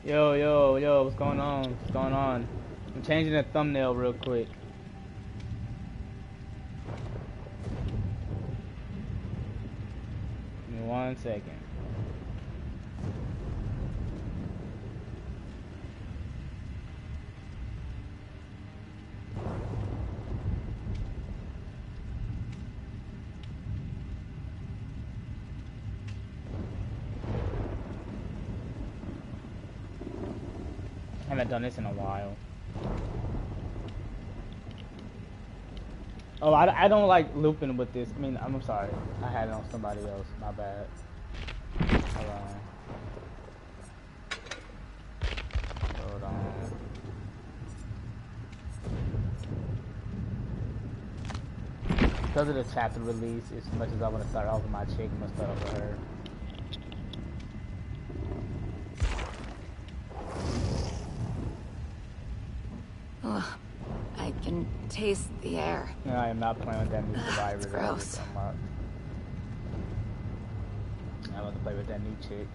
Yo, what's going on? What's going on? I'm changing the thumbnail real quick. Give me 1 second. I haven't done this in a while. Oh, I don't like looping with this. I mean, I'm sorry. I had it on somebody else. My bad. Hold on. Hold on. Because of the chapter release, as much as I want to start off with my chick, I'm going to start off with her. Oh, I can taste the air. No, I am not playing with that new survivor. It's gross. I want to play with that new chick.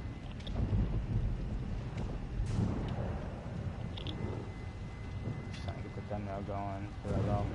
Just trying to get the thumbnail going to allow me.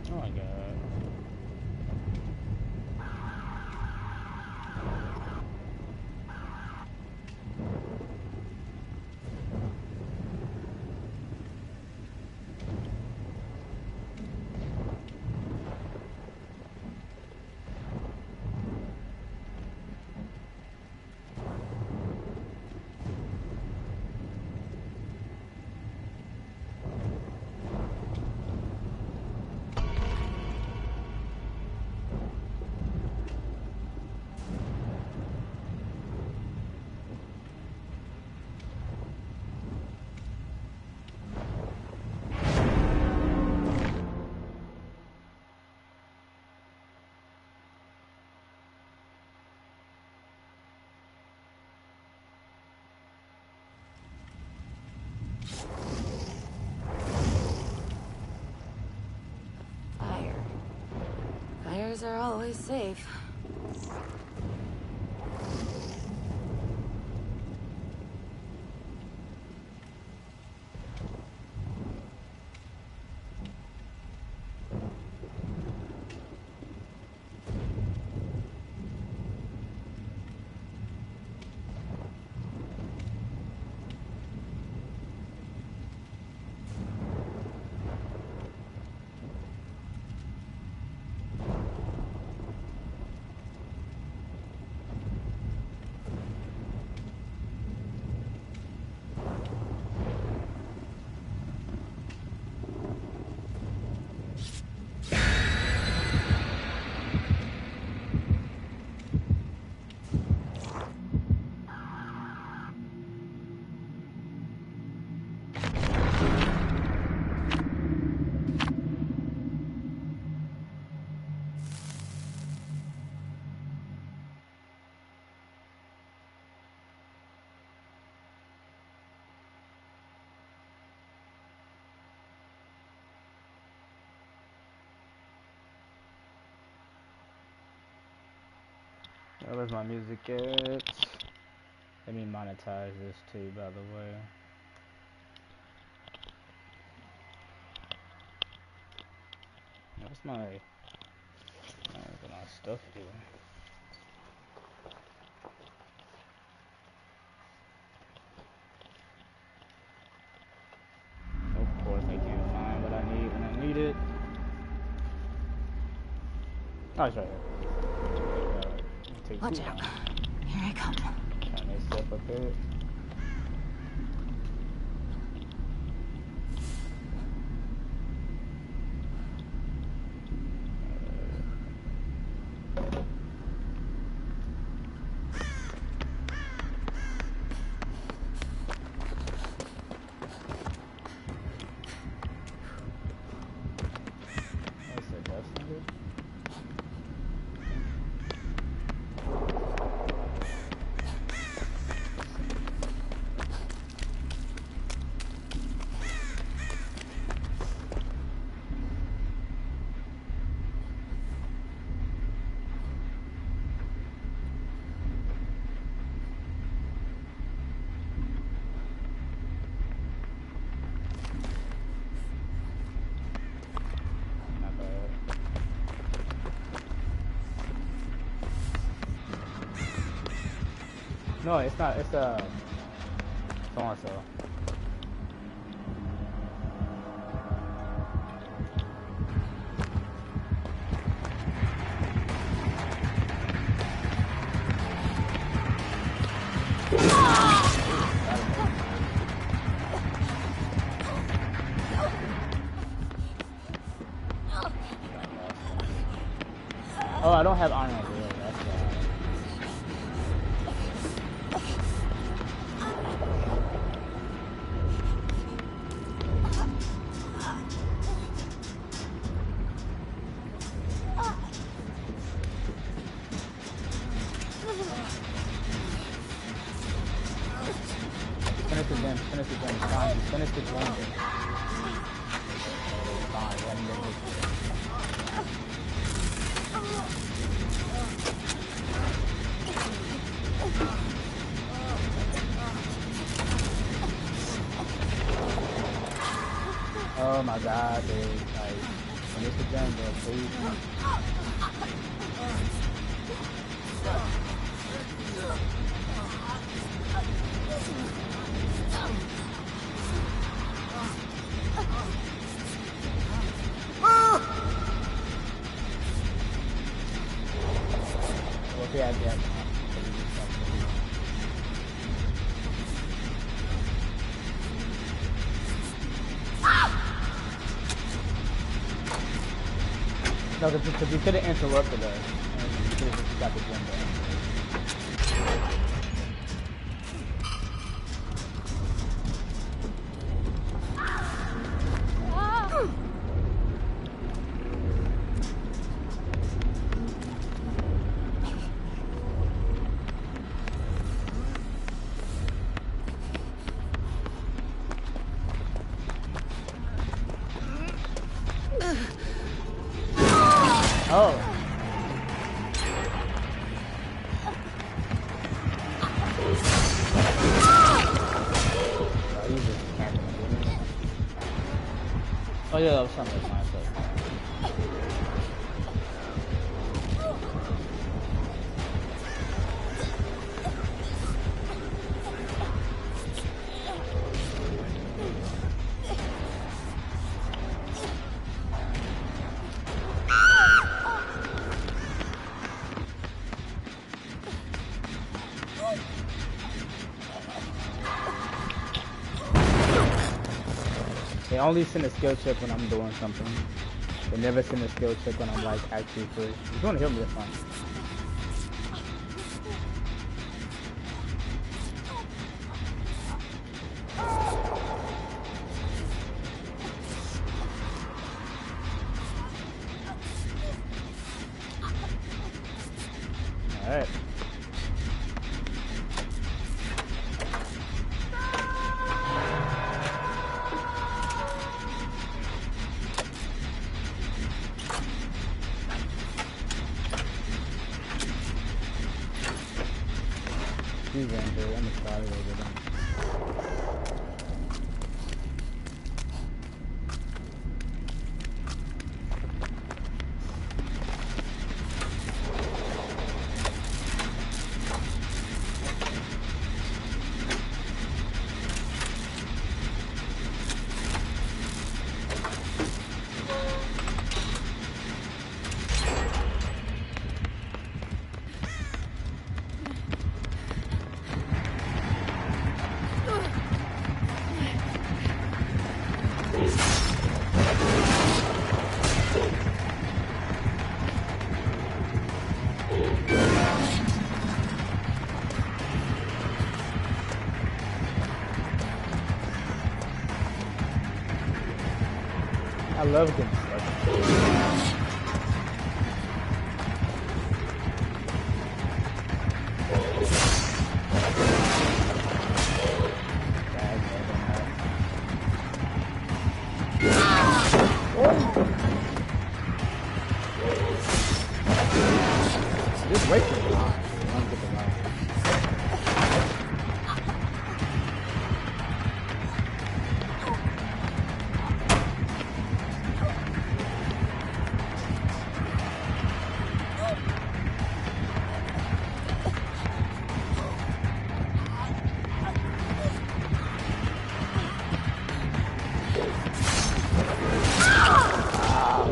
Oh my god. Fires are always safe. Where's my music at? Let me monetize this too, by the way. What's my stuff here? Of course, I can't find what I need when I need it. Oh, it's right here. Watch out. Here I come. Turn this stuff up here. No, it's not. It's so and so. Oh, I don't have iron over here. That's why. Finish the gem. Finish the gem. Fine. Finish the gem. Fine. Oh my god, dude. Like, finish the gem, bro, please. Okay, I get it. No, because you could have interrupted us. And you could have just got the gem back. Oh. Oh yeah, that was something like myself. They only send a skill check when I'm doing something. They never send a skill check when I'm like actually free. If you want to heal me, that's fine. Alright. Please, Andrew. I'm sorry over them. I love getting stuck. Just wait for the line. I don't get the line.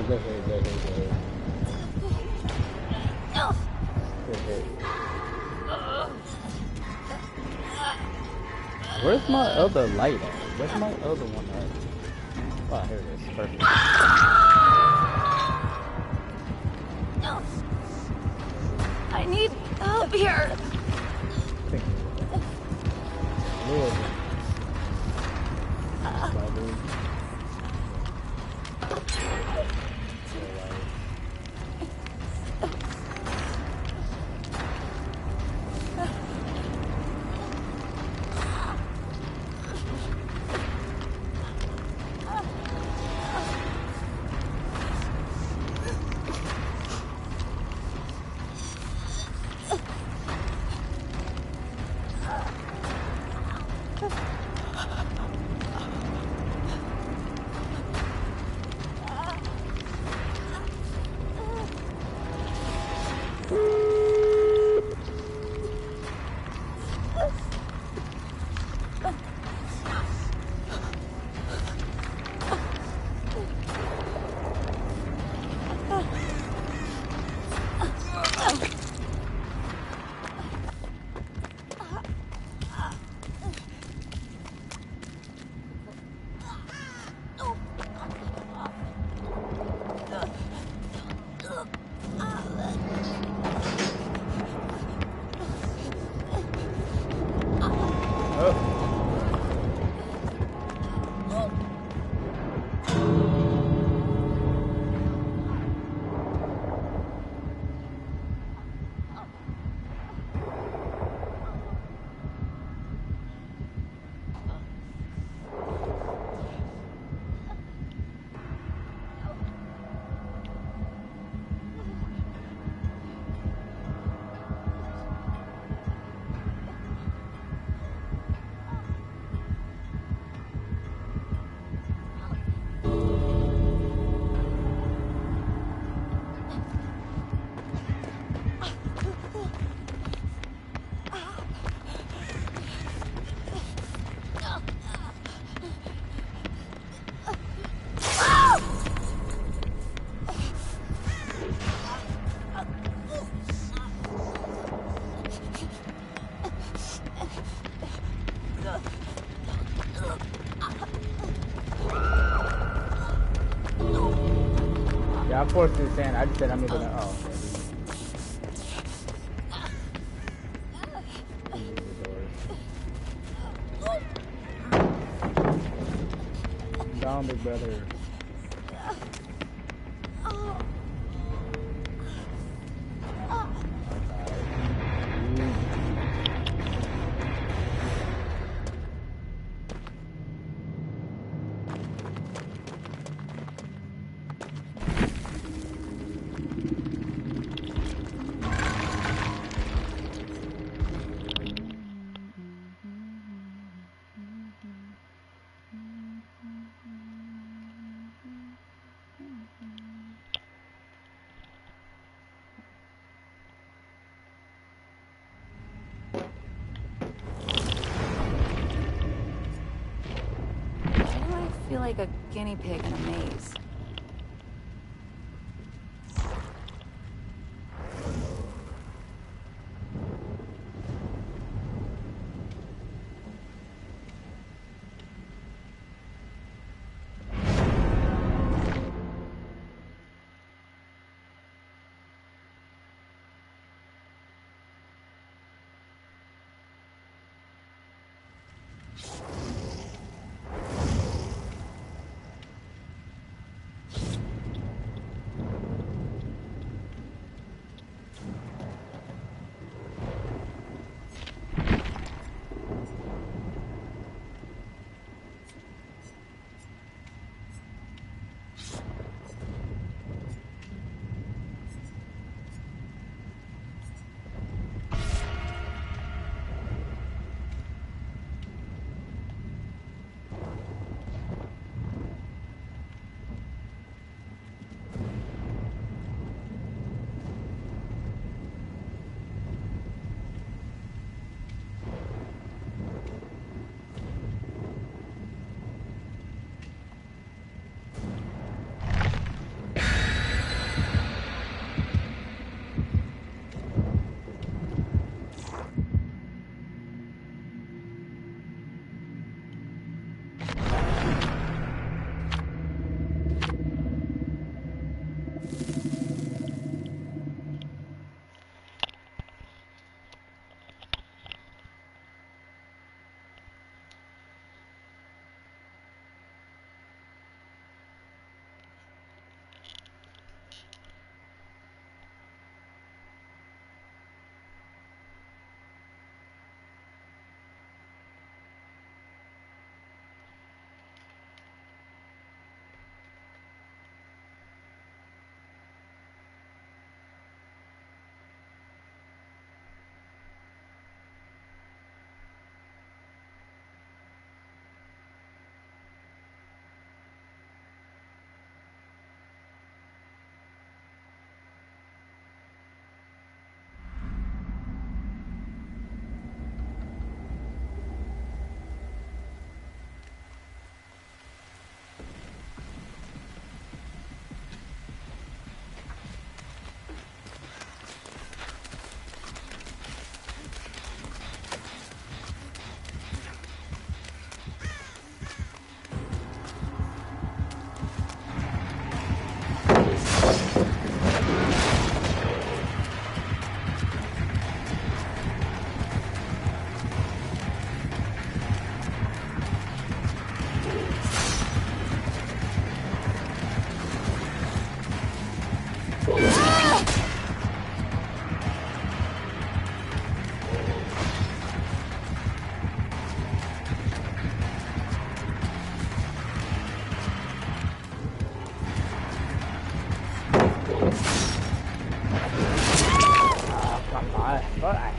Good hit, good hit, good hit. Good hit. Where's my other light at? Where's my other one at? Oh, here it is. Perfect. I need help here. A little bit. Yeah, I forced his hand. I just said I'm not gonna. Oh, okay. Down, big brother. feel like a guinea pig in a maze.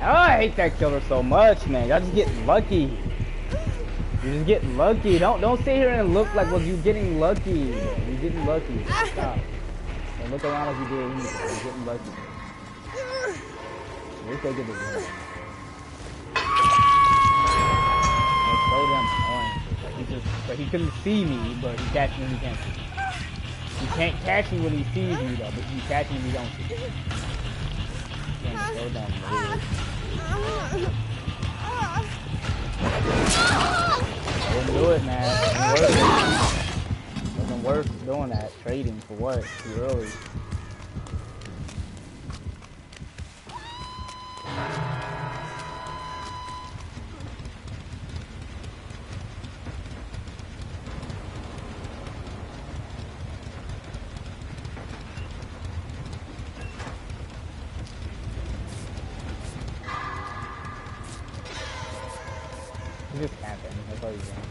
I hate that killer so much, man. Y'all just get lucky. You just get lucky. Don't sit here and look like, well, you getting lucky. You're getting lucky. Stop. Don't look around like you did anything. You're getting lucky. At least they get the win. It's so damn annoying. But he couldn't see me, but he catch me when he can't see me. He can't catch me when he sees me though, but he catch me when he don't see me. Damn, it's so damn weird. I wouldn't do it, man. It wasn't worth doing that. Trading for what? Too early. He's just camping. That's all he's doing.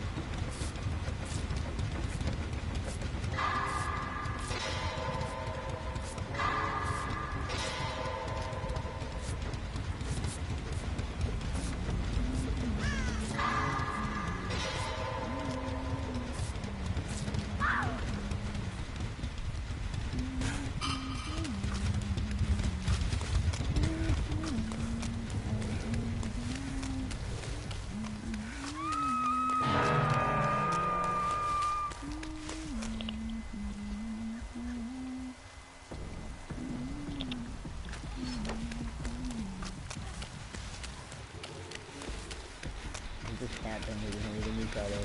can't think of a new color.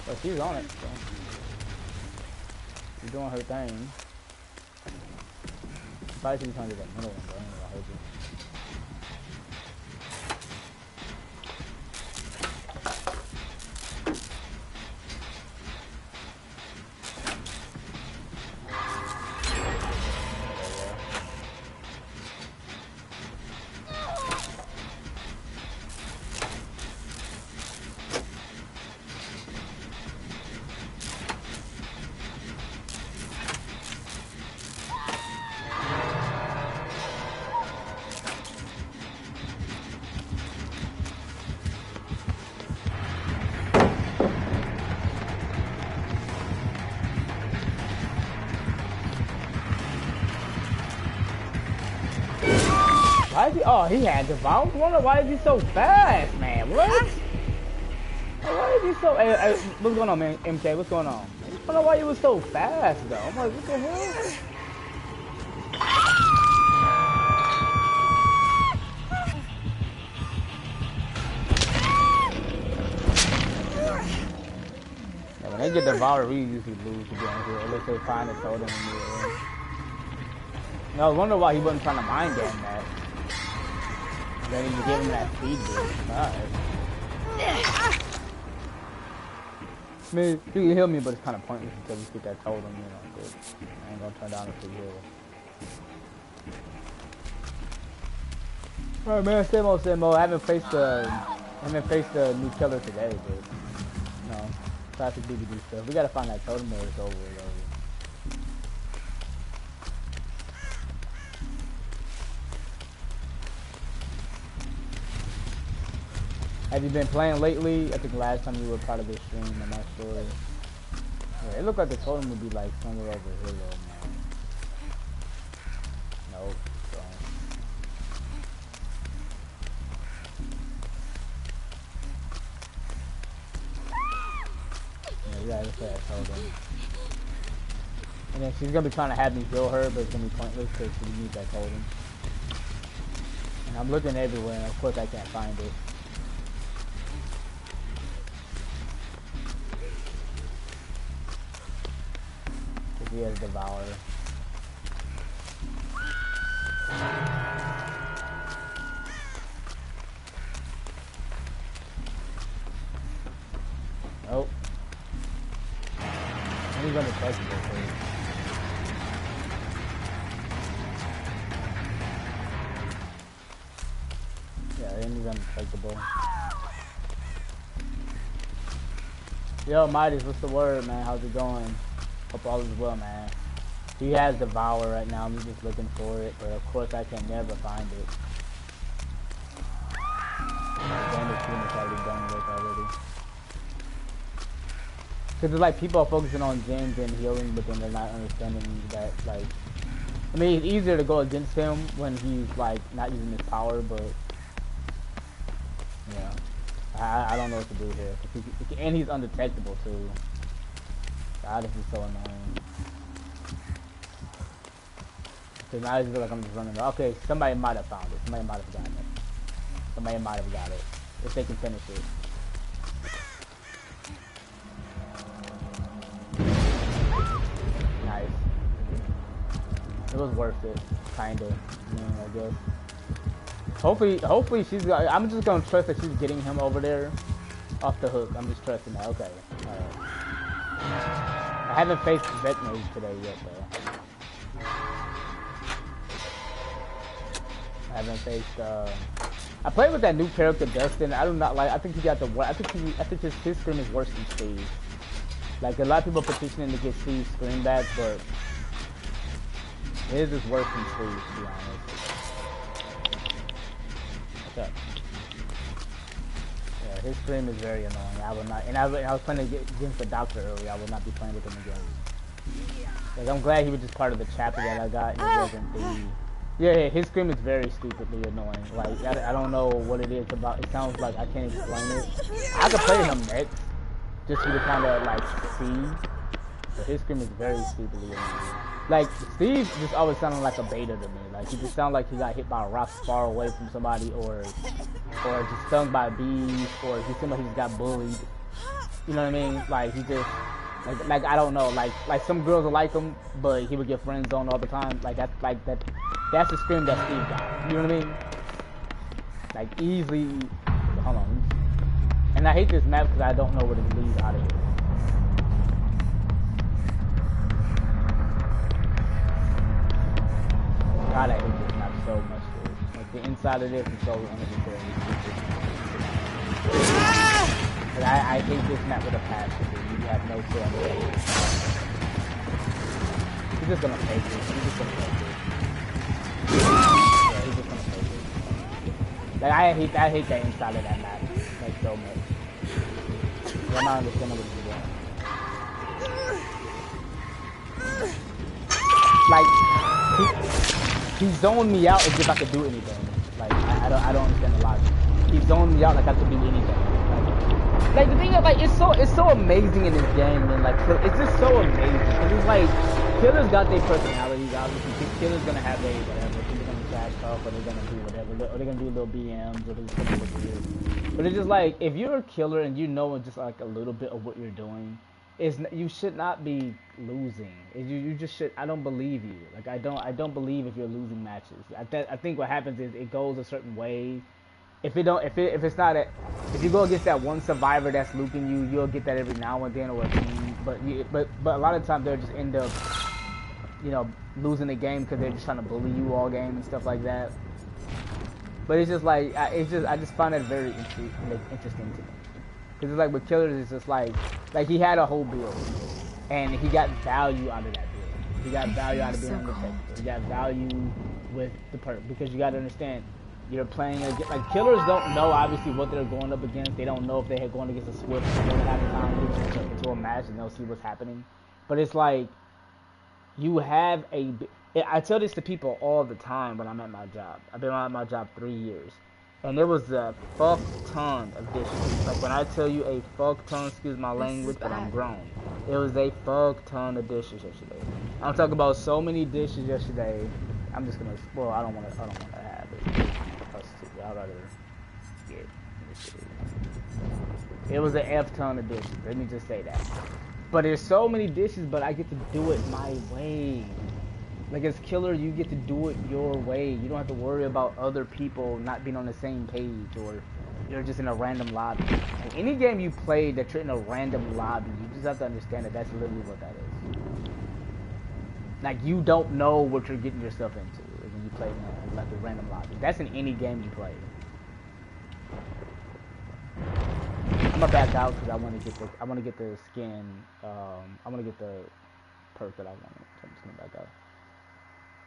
But she's on it, so she's doing her thing. Probably should be trying to do that middle one, but I don't know how to do it. Why is he? Oh, he had Devour. I wonder why is he so fast, man? What? Why is he so? Hey, what's going on, man? MK, what's going on? I don't know why he was so fast, though. I'm like, what the hell? Yeah, when they get Devour, we usually lose to be honest with you, unless they find a totem in the air. No, I wonder why he wasn't trying to mind game that. Then you give him that speed boost. Alright. I mean, he can heal me, but it's kind of pointless until you get that totem, you know. But I ain't gonna turn down a free heal. Alright, man, same old. I haven't faced the new killer today, but no, classic DVD stuff. We gotta find that totem or it's over. Have you been playing lately? I think last time you were part of the stream, I'm not sure. Yeah, it looked like the totem would be like somewhere over here though, man. Nope. So. Yeah, that's that totem. And then she's gonna be trying to have me heal her, but it's gonna be pointless because she needs that totem. And I'm looking everywhere, and of course I can't find it. He has Devour. Nope. And he's untouchable too. Yeah, and he's untouchable. Yo, Midas, what's the word, man? How's it going? Hope all is well, man. He has Devour right now. I'm just looking for it, but of course I can never find it. The game is pretty much already done with already. Because it's like people are focusing on James and healing, but then they're not understanding that, like, I mean, it's easier to go against him when he's like not using his power, but yeah, I don't know what to do here. And he's undetectable too. God, this is so annoying. Because now I just feel like I'm just running. Okay, somebody might have found it. Somebody might have gotten it. Somebody might have got it. If they can finish it. Nice. It was worth it. Kinda. I guess. Hopefully she's got. I'm just gonna trust that she's getting him over there off the hook. I'm just trusting that. Okay. Alright. I haven't faced Vecna today yet, though. I haven't faced. I played with that new character, Dustin. I do not like. I think he got the. I think his scream is worse than Steve. Like a lot of people petitioning to get Steve's scream back, but his is worse than Steve's, to be honest. What's up? Yeah, his scream is very annoying. I will not. And I was playing against the doctor earlier. I will not be playing with him again. Like I'm glad he was just part of the chapter that I got. And it wasn't the. Yeah, his scream is very stupidly annoying. Like I don't know what it is about. It sounds like I can't explain it. I could play him next, just for you to kind of like see. but his scream is very stupidly annoying. Like, Steve just always sounded like a beta to me. Like, he just sounded like he got hit by a rock far away from somebody, or just stung by bees, or he seemed like he just got bullied. You know what I mean? Like, he just, like I don't know. Like some girls will like him, but he would get friend zoned all the time. That's the scream that Steve got. You know what I mean? Like, easily. Hold on. And I hate this map because I don't know where it leads out of here. God, I hate this map so much, dude. Like, the inside of this is so unnecessary. Like, I hate this map with a passion, dude. You have no clue. He's just gonna fake it. He's just gonna fake it. Yeah, he's just gonna fake it. Like, I hate that inside of that map, like, so much. I'm not understanding what he's doing. Like, he zoned me out as if I could do anything. Like, I don't understand the logic. He zoned me out like I could do anything. Like the thing is, like, it's so amazing in this game, and like, it's just so amazing. Cause it's like, killers got their personalities. Obviously, killers gonna have their whatever. People gonna trash talk, or they're gonna do whatever, or they're gonna do little BMs, or they're just gonna look weird. But it's just like, if you're a killer and you know just like a little bit of what you're doing, you should not be losing. You just should. I don't believe you. Like, I don't believe if you're losing matches. I think what happens is it goes a certain way. If you go against that one survivor that's looping you, you'll get that every now and then, or a team. But a lot of times they'll just end up, you know, losing the game because they're just trying to bully you all game and stuff like that. But it's just like, I just find that very interesting to me. Because it's like with killers, it's just like he had a whole build, and he got value out of that build. He got value out of being on the tech. He got value with the perk, because you got to understand. You're playing against, like, killers don't know obviously what they're going up against. They don't know if they're going against a Swift or half the time into a match and they'll see what's happening. But it's like, you have I tell this to people all the time when I'm at my job. I've been at my job 3 years. And there was a fuck ton of dishes. Like, when I tell you a fuck ton, excuse my language, but I'm grown. It was a fuck ton of dishes yesterday. I'm talking about so many dishes yesterday. I'm just gonna, well, I don't wanna have it. I'd rather get it was an F ton of dishes. Let me just say that. But there's so many dishes, but I get to do it my way. Like, as killer, you get to do it your way. You don't have to worry about other people not being on the same page, or you're just in a random lobby. Like, any game you play that you're in a random lobby, you just have to understand that that's literally what that is. Like, you don't know what you're getting yourself into when you play in like a random lobby. That's in any game you play. I'm gonna back out because I want to get the skin. I want to get the perk that I want. So I'm just gonna back out.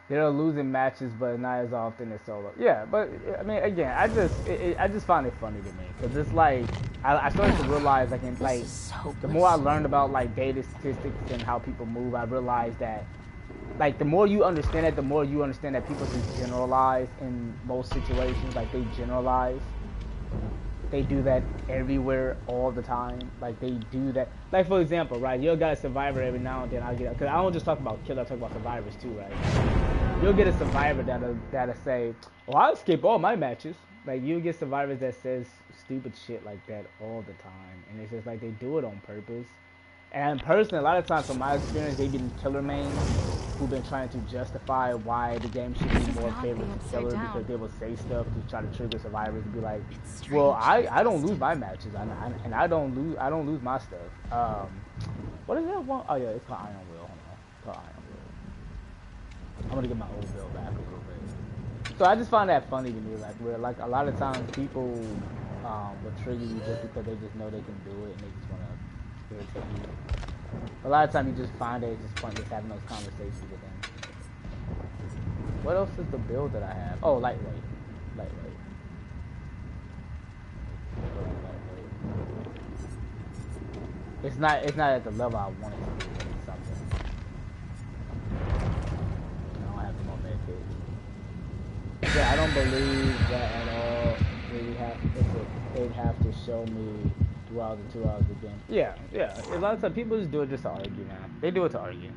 They're losing matches, but not as often as solo. Yeah, but I mean, again, I just find it funny to me, because it's like I started to realize, like, the more I learned about like data statistics and how people move, I realized that, like, the more you understand it, the more you understand that people just generalize in most situations. Like, they generalize. They do that everywhere all the time. Like, they do that. Like, for example, right? You'll get a survivor every now and then. Because I don't just talk about killers, I talk about survivors too, right? You'll get a survivor that'll say, well, I escape all my matches. Like, you'll get survivors that says stupid shit like that all the time. And it's just like, they do it on purpose. And personally, a lot of times, from my experience, they've been killer mains who've been trying to justify why the game should be more favorable to killer, because they will say stuff to try to trigger survivors to be like, well, I don't lose my matches, and I don't lose my stuff. What is that one? Oh yeah, it's called Iron Will. Hold on, it's called Iron Will. I'm gonna get my old bill back a little bit. So I just find that funny to me, like, where, like, a lot of times people will trigger you just because they just know they can do it and they just wanna irritate you. A lot of times you just find it just pointless having those conversations with them. What else is the build that I have? Oh, lightweight. It's not at the level I want it to be, but it's something. I don't have the more medkit. Yeah, I don't believe that at all. Really they'd have to show me 2 hours and 2 hours again. Yeah, yeah. A lot of times people just do it just to argue, man. They do it to argue.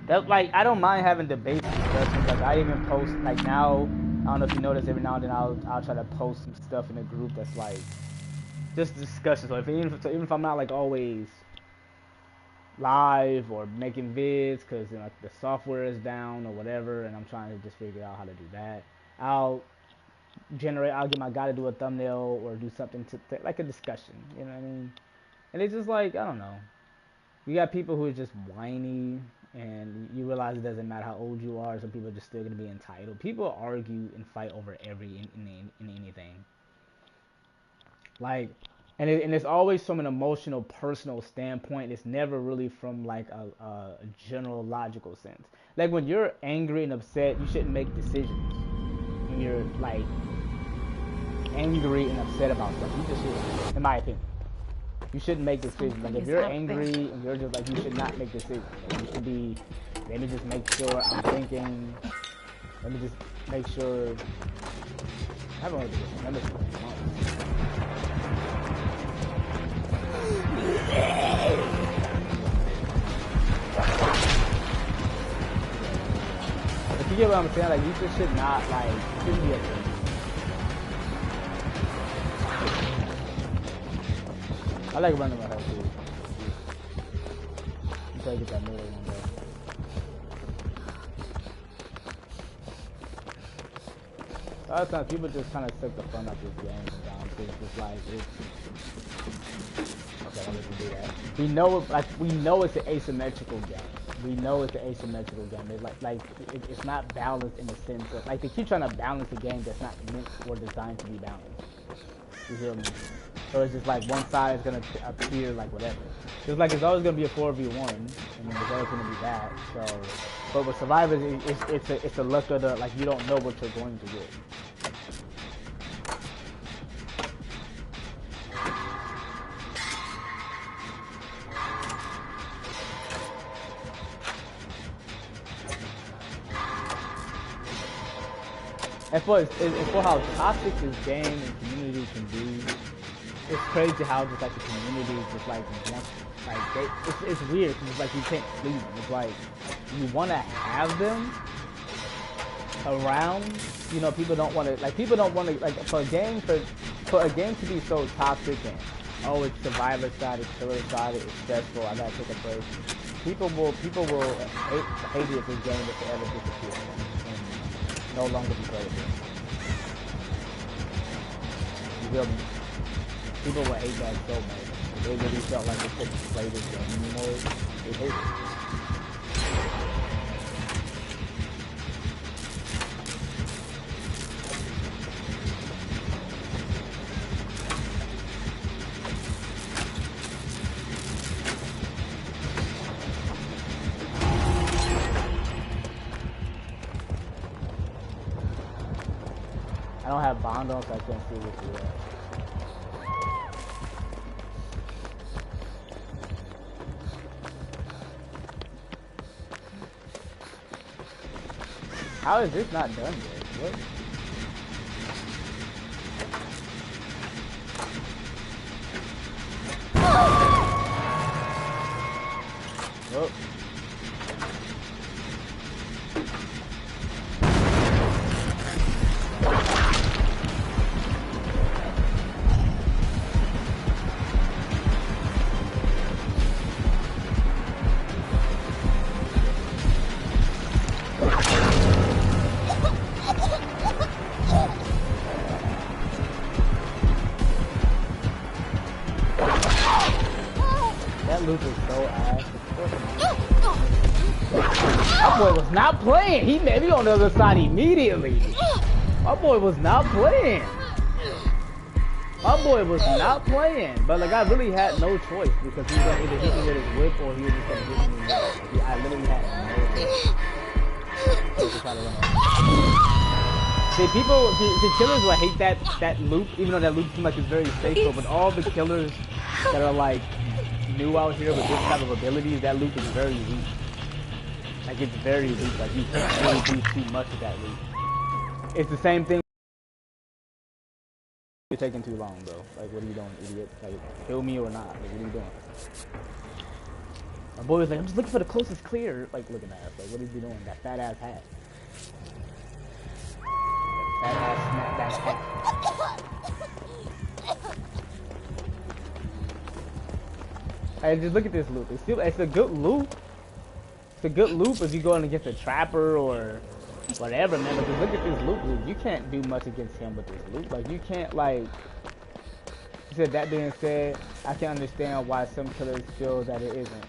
That like I don't mind having debates and discussions. Like I even post like now. I don't know if you notice every now and then I'll try to post some stuff in a group that's like just discussion. So even if I'm not like always live or making vids because you know, the software is down or whatever, and I'm trying to just figure out how to do that. I'll get my guy to do a thumbnail or do something like a discussion. You know what I mean? And it's just like I don't know. You got people who are just whiny, and you realize it doesn't matter how old you are. Some people are just still gonna be entitled. People argue and fight over in anything. Like, and it's always from an emotional, personal standpoint. It's never really from like a general logical sense. Like when you're angry and upset, you shouldn't make decisions. When you're like angry and upset about something, you just should, in my opinion. You shouldn't make decisions. Like if you're angry and you're just like you should not make decisions. Like, you should be. Let me just make sure I'm thinking. Let me just make sure. I haven't heard this. Let me see. If you get what I'm saying, like you just should not like shouldn't be a thing. I like running my health too. I'm trying to get that middle one though. A lot of times people just kind of suck the fun out of this game sometimes. It's just like okay, I'll let you do that. We know it's an asymmetrical game. We know it's an asymmetrical game. It's it's not balanced in the sense of like they keep trying to balance a game that's not meant or designed to be balanced. You feel me? So it's just like one side is gonna appear like whatever. It's like it's always gonna be a 4v1, and there's always gonna be that. So, but with survivors, it's a luck of the like you don't know what you're going to get. And for how toxic this game and community can be, it's crazy how just like the community just like wants it's weird because it's like you can't leave them. It's like you want to have them around. You know, people don't want to like for a game to be so toxic and oh it's survivor side, it's killer side, it's stressful. I gotta take a break. People will hate it if this game is forever disappear. No longer be playable. You feel me? People would hate that so much. They really felt like they couldn't play this game anymore. They hate it. I don't have bond on, so I can't see what you are. How is this not done yet? What? Oh. My boy was not playing. He made me on the other side immediately. My boy was not playing. My boy was not playing. But like I really had no choice because he was gonna either hit me with his whip or he was just gonna hit me. I literally had no choice. See, killers will hate that loop, even though that loop seems like it's very safe. But all the killers that are like new out here with this type of abilities, that loop is very weak. Like it's very weak. Like you can't really do too much with that loop. It's the same thing. You're taking too long, bro. Like, what are you doing, idiot? Like, kill me or not? Like, what are you doing? My boy was like, I'm just looking for the closest clear. Like, looking at us. Like, what is he doing? That fat ass hat. That fat ass snapback hat. Hey, just look at this loop. It's a good loop. It's a good loop if you go in against a trapper or whatever, man. But just look at this loop. You can't do much against him with this loop. Like, you can't, like... He said, that being said, I can understand why some killers feel that it isn't.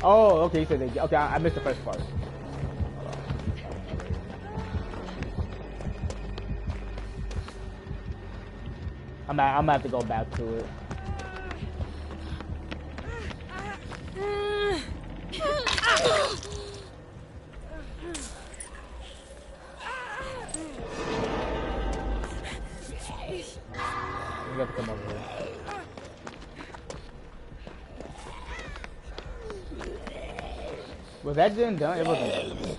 Oh, okay, he said they... Okay, I missed the first part. I'm gonna have to go back to it. You have to come over here. Was that gen done? It wasn't done.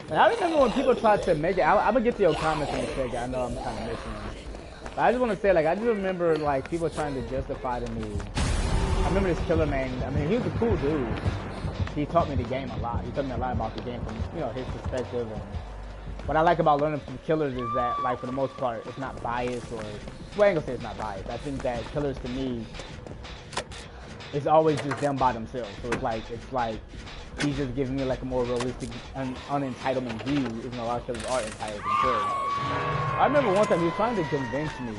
And I remember when people tried to make it. I'm gonna get to your comments in a second. I know I'm kind of missing them. But I just want to say, like, I just remember, like, people trying to justify to me. I remember this killer man. I mean, he was a cool dude. He taught me the game a lot. He taught me a lot about the game from, you know, his perspective. And what I like about learning from killers is that, like, for the most part, it's not biased or... Well, I ain't gonna say it's not biased. I think that killers, to me, it's always just them by themselves. So it's like he's just giving me, like, a more realistic, unentitlement view, even though a lot of killers are entitled themselves. I remember one time he was trying to convince me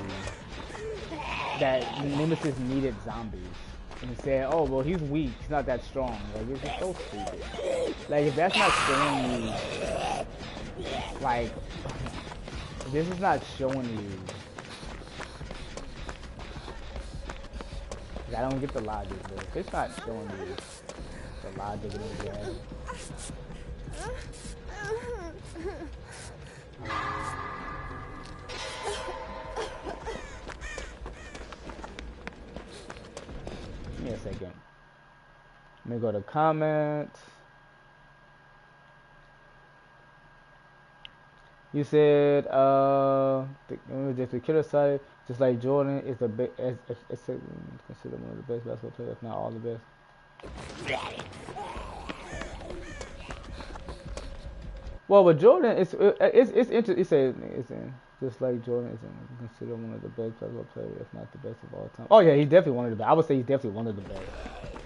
that Nemesis needed zombies. And he said, oh, well, he's weak. He's not that strong. Like, it's just so stupid. Like, if that's not showing you, like, if this is not showing you, like, I don't get the logic, but if it's not showing you the logic of the game. Give me a second. Let me go to comments. You said, just the killer side, just like Jordan is the best, considered one of the best basketball players, if not all the best. Well, with Jordan, it's interesting. It says it's in, just like Jordan is considered one of the best basketball players, if not the best of all time. Oh yeah, he's definitely one of the best. I would say he's definitely one of the best.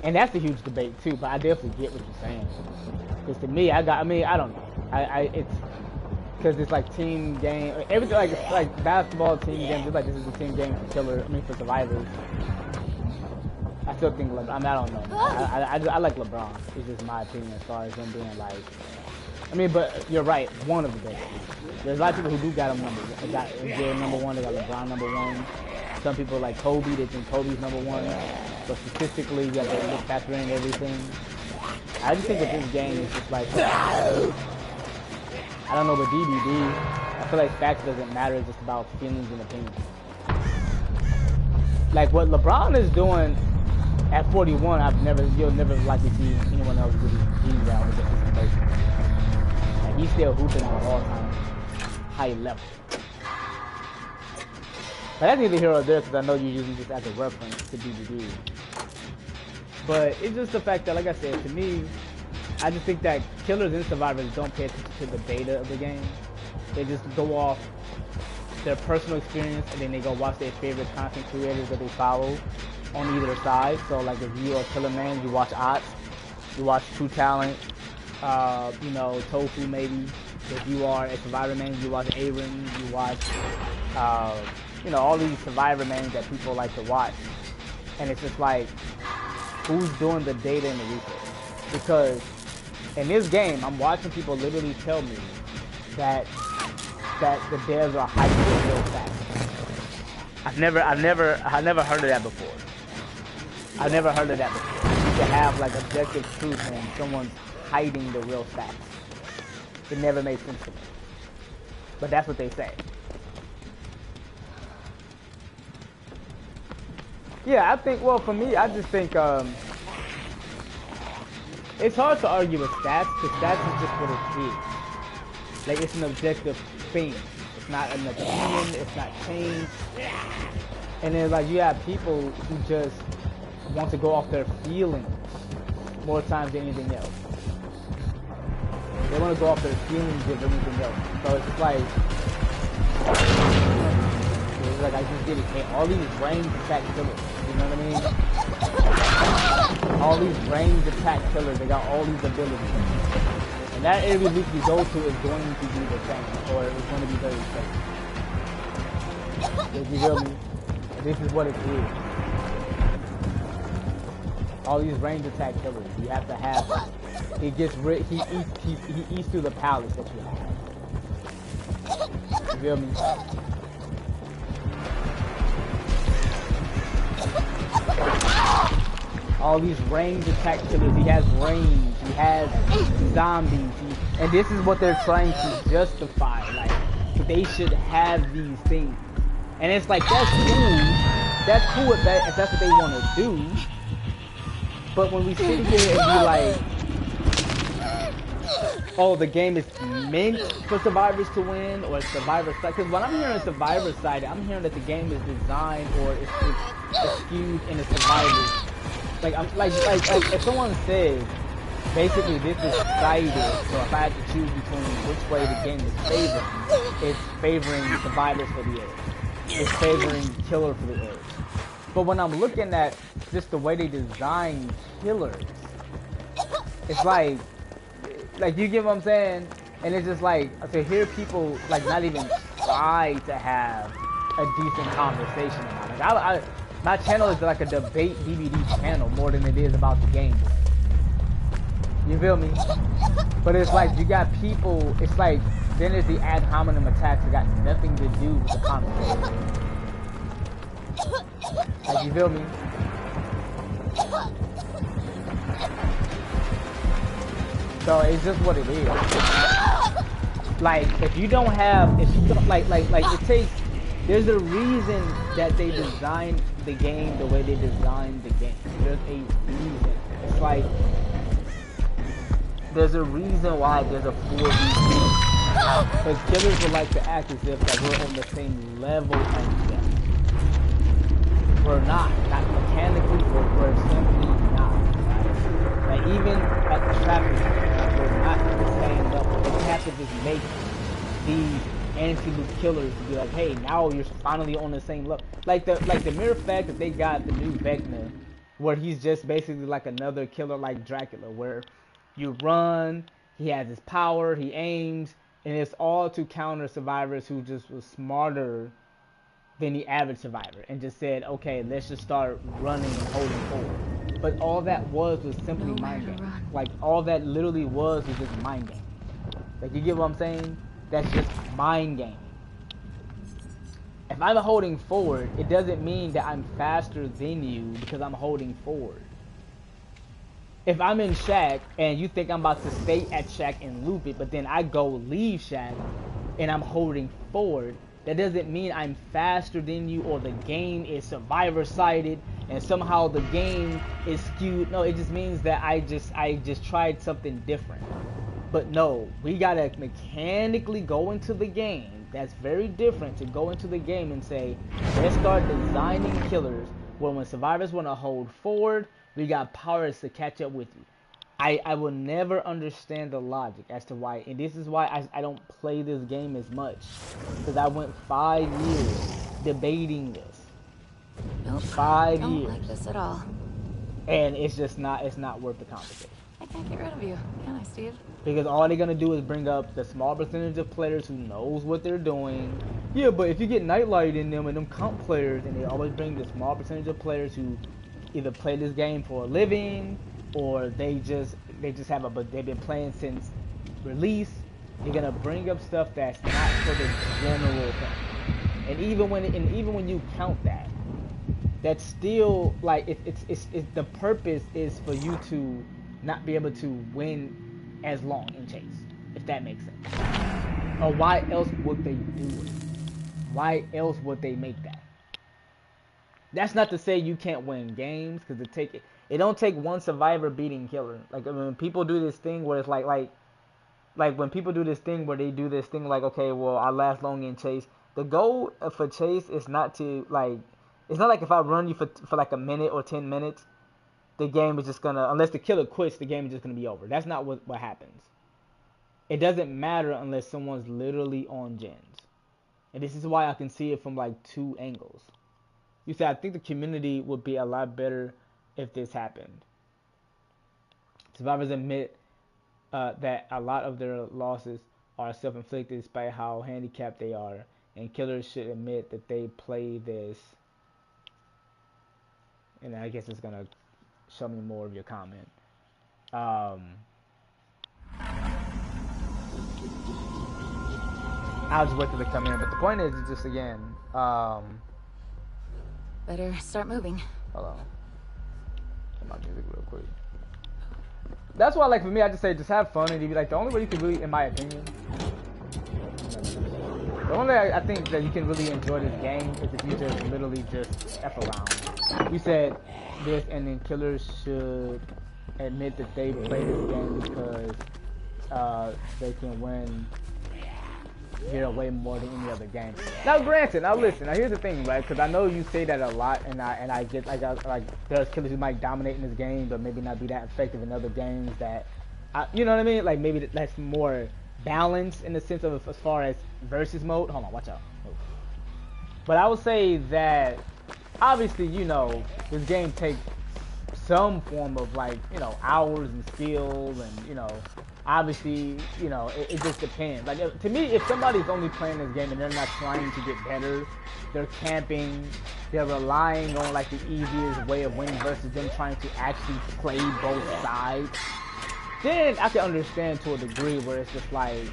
And that's a huge debate too. But I definitely get what you're saying. Because to me, I don't know. It's because it's like team game. Everything like it's like basketball team games. It's like this is a team game for killer. I mean for survivors. I still think LeBron. I mean, I don't know. I like LeBron. It's just my opinion as far as him being like. I mean, but you're right. One of the best. There's a lot of people who do got him number. They got Jordan number one. They got LeBron number one. Some people like Kobe. They think Kobe's number one. But statistically, you got to look factor in everything. I just think that this game is just like. I don't know, but DBD. I feel like facts doesn't matter. It's just about feelings and opinions. Like what LeBron is doing at 41, you'll never likely see anyone else really being that with this information. Like he's still hooping at an all-time high level. But that's neither here or there because I know you're using this as a reference to DBD. But it's just the fact that, like I said, to me, I just think that killers and survivors don't pay attention to the data of the game. They just go off their personal experience and then they go watch their favorite content creators that they follow on either side. So like if you're a killer man, you watch Ots, you watch True Talent, you know, Tofu maybe. If you are a survivor man, you watch Aaron, you watch, you know, all these survivor men that people like to watch. And it's just like, who's doing the data and the research? Because in this game, I'm watching people literally tell me that the devs are hyping the real facts. I've never heard of that before. I've never heard of that before. You can have like objective truth and someone's hiding the real facts. It never made sense to me. But that's what they say. Yeah, I think, well, for me, I just think, it's hard to argue with stats, because stats is just what it is. Like it's an objective thing. It's not an opinion. It's not change. And then like you have people who just want to go off their feelings more times than anything else. They want to go off their feelings than anything else. So it's just like I just did it. Hey, all these range attack killers. You know what I mean? All these range attack killers. They got all these abilities. And that every league you go to is going to be the same, or it's going to be very same. You feel me? And this is what it is. All these range attack killers, you have to have them. He gets rid. He eats through the palace that you have. You feel me? All these range attack killers. He has range. He has zombies. And this is what they're trying to justify. Like they should have these things. And it's like that's cool. That's cool if that's what they want to do. But when we sit here and be like, oh, the game is meant for survivors to win, or survivor side, because when I'm hearing survivor side, I'm hearing that the game is designed or it's skewed in the survivors. Like if someone says basically this is sided, so if I had to choose between which way the game is favoring, it's favoring survivors for the edge. It's favoring killer for the edge. But when I'm looking at just the way they design killers, it's like you get what I'm saying? And it's just like, to hear people like not even try to have a decent conversation about it. Like my channel is like a debate DVD channel more than it is about the gameplay. You feel me? But it's like you got people, it's like, then there's the ad hominem attacks that got nothing to do with the conversation. Like, you feel me? So it's just what it is. Like if you don't, like it takes. There's a reason that they designed the game the way they designed the game. There's a reason. It's like there's a reason why there's a 4v2. Because killers would like to act as if that we're on the same level as them. We're not mechanically, we're simply not. Right? Like even at the traffic, we're not at the same level. They have to just make these anti-loot killers to be like, hey, now you're finally on the same level. Like the mere fact that they got the new Vecna, where he's just basically like another killer like Dracula, where you run, he has his power, he aims, and it's all to counter survivors who just was smarter than the average survivor and just said, okay, let's just start running and holding forward. But all that was simply mind game. Like all that literally was just mind game. Like you get what I'm saying? That's just mind game. If I'm holding forward, it doesn't mean that I'm faster than you because I'm holding forward. If I'm in Shack and you think I'm about to stay at Shack and loop it, but then I go leave Shack and I'm holding forward, that doesn't mean I'm faster than you or the game is survivor sided and somehow the game is skewed. No, it just means that I just tried something different. But no, we gotta mechanically go into the game. That's very different to go into the game and say, let's start designing killers where when survivors want to hold forward, we got powers to catch up with you. I will never understand the logic as to why, and this is why I don't play this game as much, because I went 5 years debating this. Nope. 5 years. I don't like this at all. And it's just not worth the conversation. I can't get rid of you, can I, Steve? Because all they're gonna do is bring up the small percentage of players who knows what they're doing. Yeah, but if you get Nightlight in them and them comp players, and they always bring the small percentage of players who either play this game for a living or they just have they've been playing since release. You're gonna bring up stuff that's not for the general thing. And even when you count that, that's still like it's the purpose is for you to not be able to win as long in chase, if that makes sense. Or why else would they do it? Why else would they make that? That's not to say you can't win games, because it don't take one survivor beating killer. Like I mean, people do this thing where it's like like when people do this thing where they do this thing like, okay, well, I last long in chase. The goal for chase is not to like, it's not like if I run you for like a minute or 10 minutes, the game is just gonna, unless the killer quits, the game is just gonna be over. That's not what happens. It doesn't matter unless someone's literally on gens. And this is why I can see it from like two angles. You said, I think the community would be a lot better if this happened. Survivors admit that a lot of their losses are self-inflicted despite how handicapped they are. And killers should admit that they play this. And I guess it's going to show me more of your comment. I'll just wait till they come in. But the point is just, again, Better start moving. hold on. Turn my music real quick. That's why, like, for me, I just say just have fun, and you be like, the only way you can really, in my opinion, the only way I think that you can really enjoy this game is if you just literally just F around. You said this, and then killers should admit that they play this game because they can win here way more than any other game. Now, granted, now listen. Now, here's the thing, right? Because I know you say that a lot, and I get like there's killers who might dominate in this game, but maybe not be that effective in other games. That, you know what I mean? Like maybe that's more balanced in the sense of as far as versus mode. Hold on, watch out. But I would say that obviously, you know, this game takes some form of like, you know, hours and skill, and you know, obviously, you know, it just depends. Like to me, if somebody's only playing this game and they're not trying to get better, they're camping, they're relying on like the easiest way of winning versus them trying to actually play both sides, then I can understand to a degree where it's just like,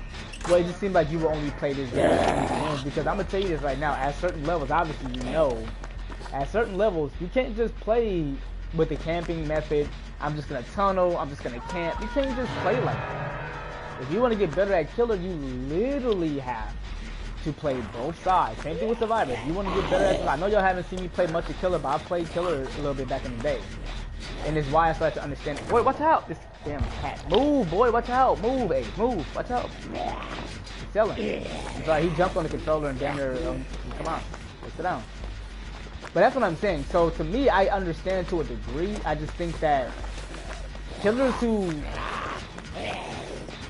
well, it just seems like you will only play this game because I'm gonna tell you this right now. At certain levels, obviously, you know, at certain levels, you can't just play with the camping method. I'm just gonna tunnel, I'm just gonna camp. You can't just play like that. If you want to get better at killer, you literally have to play both sides. Same thing with survivor. If you want to get better at killer, I know y'all haven't seen me play much of killer, but I played killer a little bit back in the day. And it's why I started to understand. Boy, watch out! This damn cat. Move, boy, watch out! Move, Ace, move, watch out! He's selling. Sorry, he jumped on the controller and damn near, come on, sit down. But that's what I'm saying. So to me, I understand to a degree. I just think that killers who,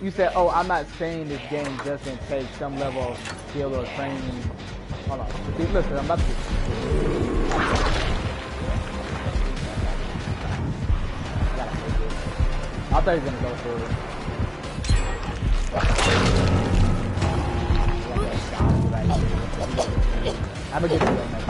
you said, oh, I'm not saying this game doesn't take some level of skill or training. Hold on. See, listen, I'm about to. I thought he was gonna go for it. I'm gonna get to that next.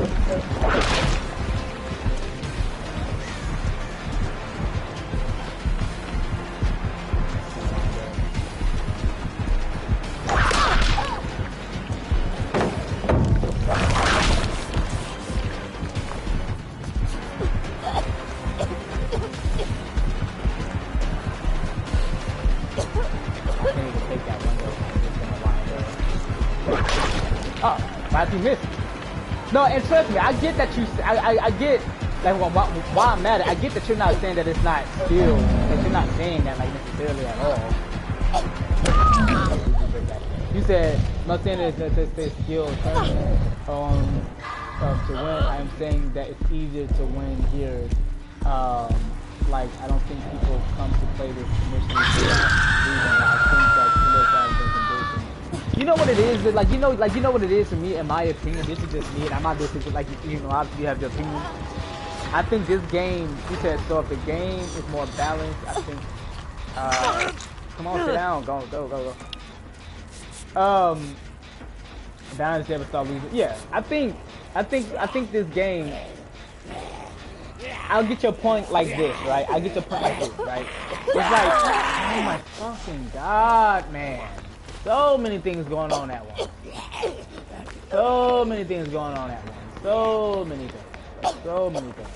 You missed. No, and trust me, I get that you. I get like why I'm mad at. I get that you're not saying that it's not skill. That you're not saying that like necessarily at all. You said I'm not saying that it's skill training to win. I'm saying that it's easier to win here. Like I don't think people come to play this initially for that reason. I think that killers have been conditioned. You know what it is? Like you know what it is for me. In my opinion, this is just me, and I'm not just like you know. Obviously, you have your opinion. I think this game. You said so. If the game is more balanced, I think. Come on, sit down. Go. Balance never start losing. Yeah, I think this game. I'll get your point like this, right? I'll get your point like this, right? It's like, oh my fucking god, man. So many things going on at once. So many things going on at once. So many things. So many things.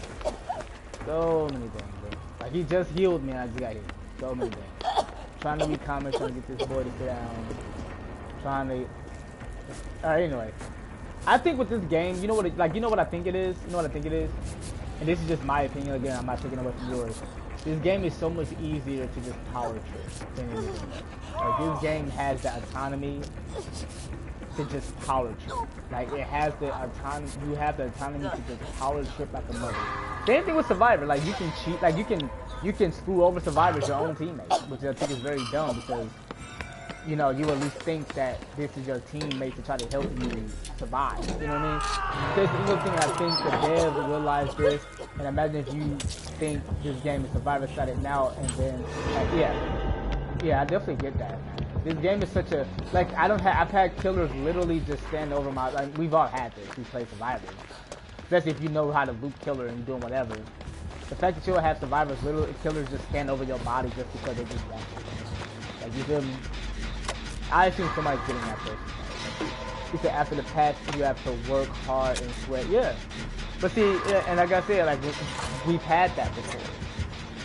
So many things, bro. Like, he just healed me and I just got hit. So many things. Trying to read comments, trying to get this boy to sit down. Trying to... Alright, anyway. I think with this game, you know what I think it is? You know what I think it is? And this is just my opinion again, I'm not taking away from yours. This game is so much easier to just power trip than anything else. Like, this game has the autonomy to just power trip. Like, it has the autonomy, you have the autonomy to just power trip like a mother. Same thing with Survivor. Like, you can cheat, like, you can screw over survivors, your own teammates, which I think is very dumb because, you know, you at least think that this is your teammate to try to help you survive. You know what I mean? There's the evil thing, I think the dev realized this, and imagine if you think this game is Survivor started now, and then, like, yeah, I definitely get that, man. This game is such a, like, I've had killers literally just stand over my, like, we've all had this, we play Survivor. Especially if you know how to loop killer and doing whatever. The fact that you'll have survivors, literally, killers just stand over your body just because they just want to. Like, you feel me? I assume somebody's getting that person. He said after the patch, you have to work hard and sweat. Yeah. But see, and like I said, like, we've had that before.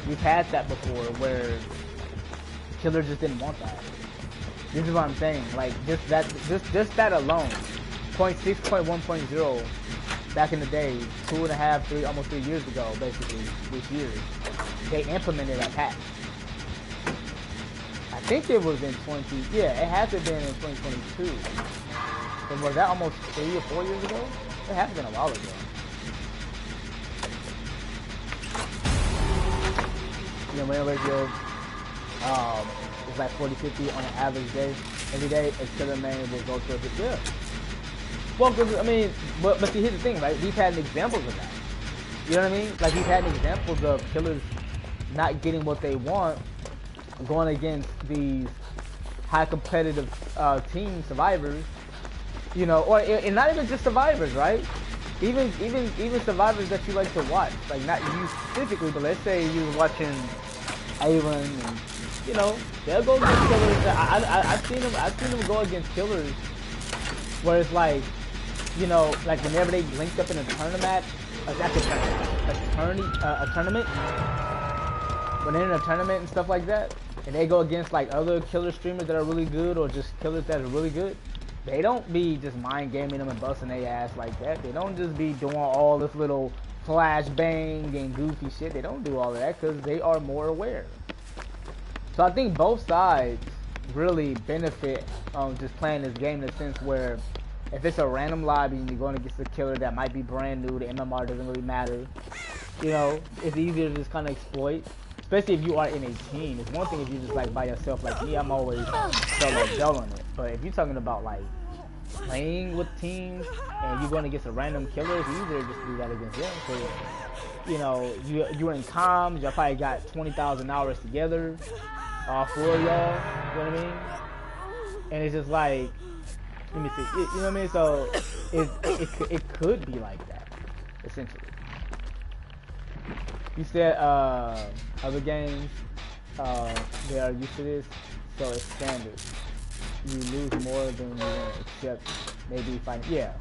We've had that before where killers just didn't want that. This is what I'm saying. Like, just that alone. 0.6, 1.0 back in the day, 2.5, 3, almost 3 years ago, basically, this year, they implemented a patch. I think it was in it had to have been in 2022. And was that almost 3 or 4 years ago? It has been a while ago. You know, whenever it's like 40, 50 on an average day. Every day, a killer man will go to a bit. Yeah. Well, I mean, but see, here's the thing, right? We've had examples of that. You know what I mean? Like, we've had examples of killers not getting what they want, going against these high competitive team survivors, you know, or and not even just survivors, right? Even survivors that you like to watch, like not you specifically, but let's say you're watching Aaron, and you know, they'll go against killers. I've seen them go against killers where it's like, you know, like whenever they linked up in a tournament, a tournament, when they're in a tournament and stuff like that, and they go against like other killer streamers that are really good, or just killers that are really good, they don't be just mind gaming them and busting their ass like that. They don't just be doing all this little flash bang and goofy shit. They don't do all of that because they are more aware. So I think both sides really benefit just playing this game in the sense where if it's a random lobby and you're going against a killer that might be brand new, the MMR doesn't really matter. You know, it's easier to just kind of exploit. Especially if you are in a team. It's one thing if you're just like by yourself like me, I'm always solo doing it. But if you're talking about like playing with teams and you're going against a random killer, it's easier to just do that against them. Because, you know, you're in comms, y'all probably got 20,000 hours together, all four of y'all, you know what I mean? And it's just like, let me see, you know what I mean? So it could be like that, essentially. You said other games, they are used to this, so it's standard. You lose more than you win, except maybe yeah.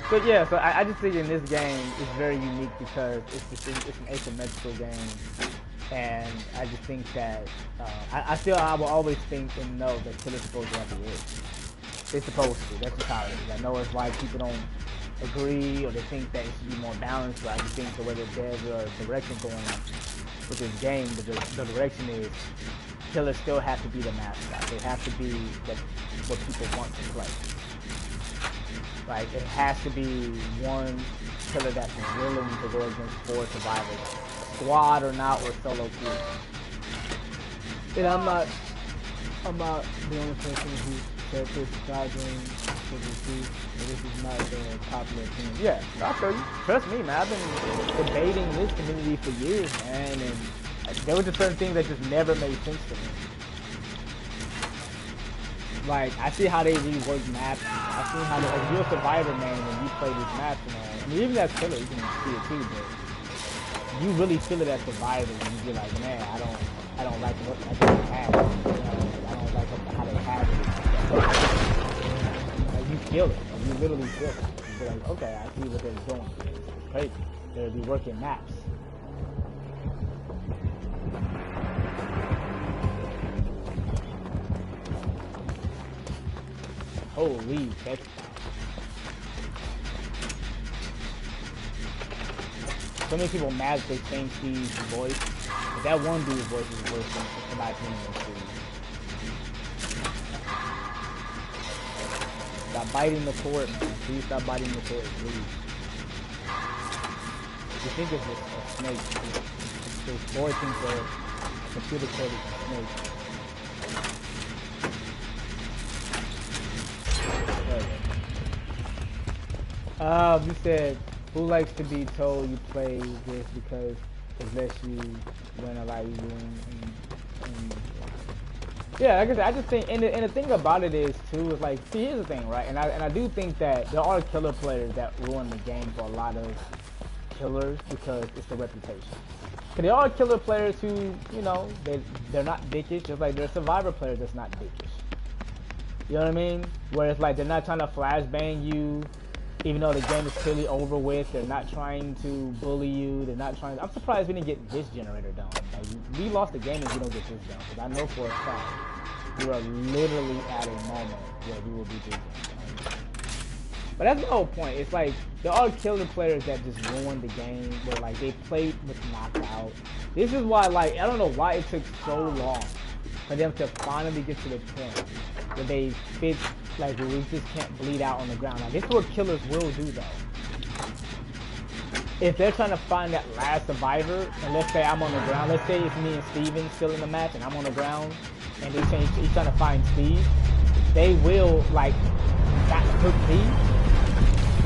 But yeah, so I just think in this game it's very unique because it's an asymmetrical game, and I just think that I will always think and know that killer's supposed to have the edge. They're supposed to. That's just how it is. I know it's why people don't agree, or they think that it should be more balanced, but I just think the way the devs or direction going with this game, the direction is killers still have to be the mascot. They have to be what people want to play. Like, it has to be one killer that's willing to go against 4 survivors, squad or not, or solo queue. And I'm not the only person who said this guiding to the truth. This is not the popular opinion. Yeah, I'll show you. Trust me, man. I've been debating this community for years, man, and there were just certain things that just never made sense to me. Like, I see how they rework maps. I see how if you're a survivor, man, when you play these maps, man. I mean, even as killer, you can see it too, but you really feel it as survivor when you be like, man, I don't like what they have. You know, I don't like how they have it. Like, you feel it. Like, you literally feel it. You feel like, okay, I see what they're doing. It's crazy. They'll be working maps. Holy text. So many people mad that they changed Steve's voice. That one dude's voice is worse than somebody's name in the series. Stop biting the cord, man. Please stop biting the cord, please. You think it's just a snake. This boy thinks a computer code is a snake. You said, who likes to be told you play this because it lets you win a lot of you and yeah, like I said, I just think, and the thing about it is too, is like, see, here's the thing, right? And I do think that there are killer players that ruin the game for a lot of killers because it's the reputation. Because there are killer players who, you know, they're not dickish, just like there are survivor players that's not dickish. You know what I mean? Where it's like they're not trying to flashbang you, even though the game is clearly over with. They're not trying to bully you. They're not trying. I'm surprised we didn't get this generator done. Like, we lost the game if we don't get this done. Because I know for a fact we are literally at a moment where we will be doing this done. But that's the whole point. It's like there are killer players that just ruin the game. Where like they played with knockout. This is why, like, I don't know why it took so long for them to finally get to the point where they fit, like, where we just can't bleed out on the ground. Now, this is what killers will do, though. If they're trying to find that last survivor, and let's say I'm on the ground, let's say it's me and Steven still in the match, and I'm on the ground, and he's trying to find Steve, they will, like, not hook me,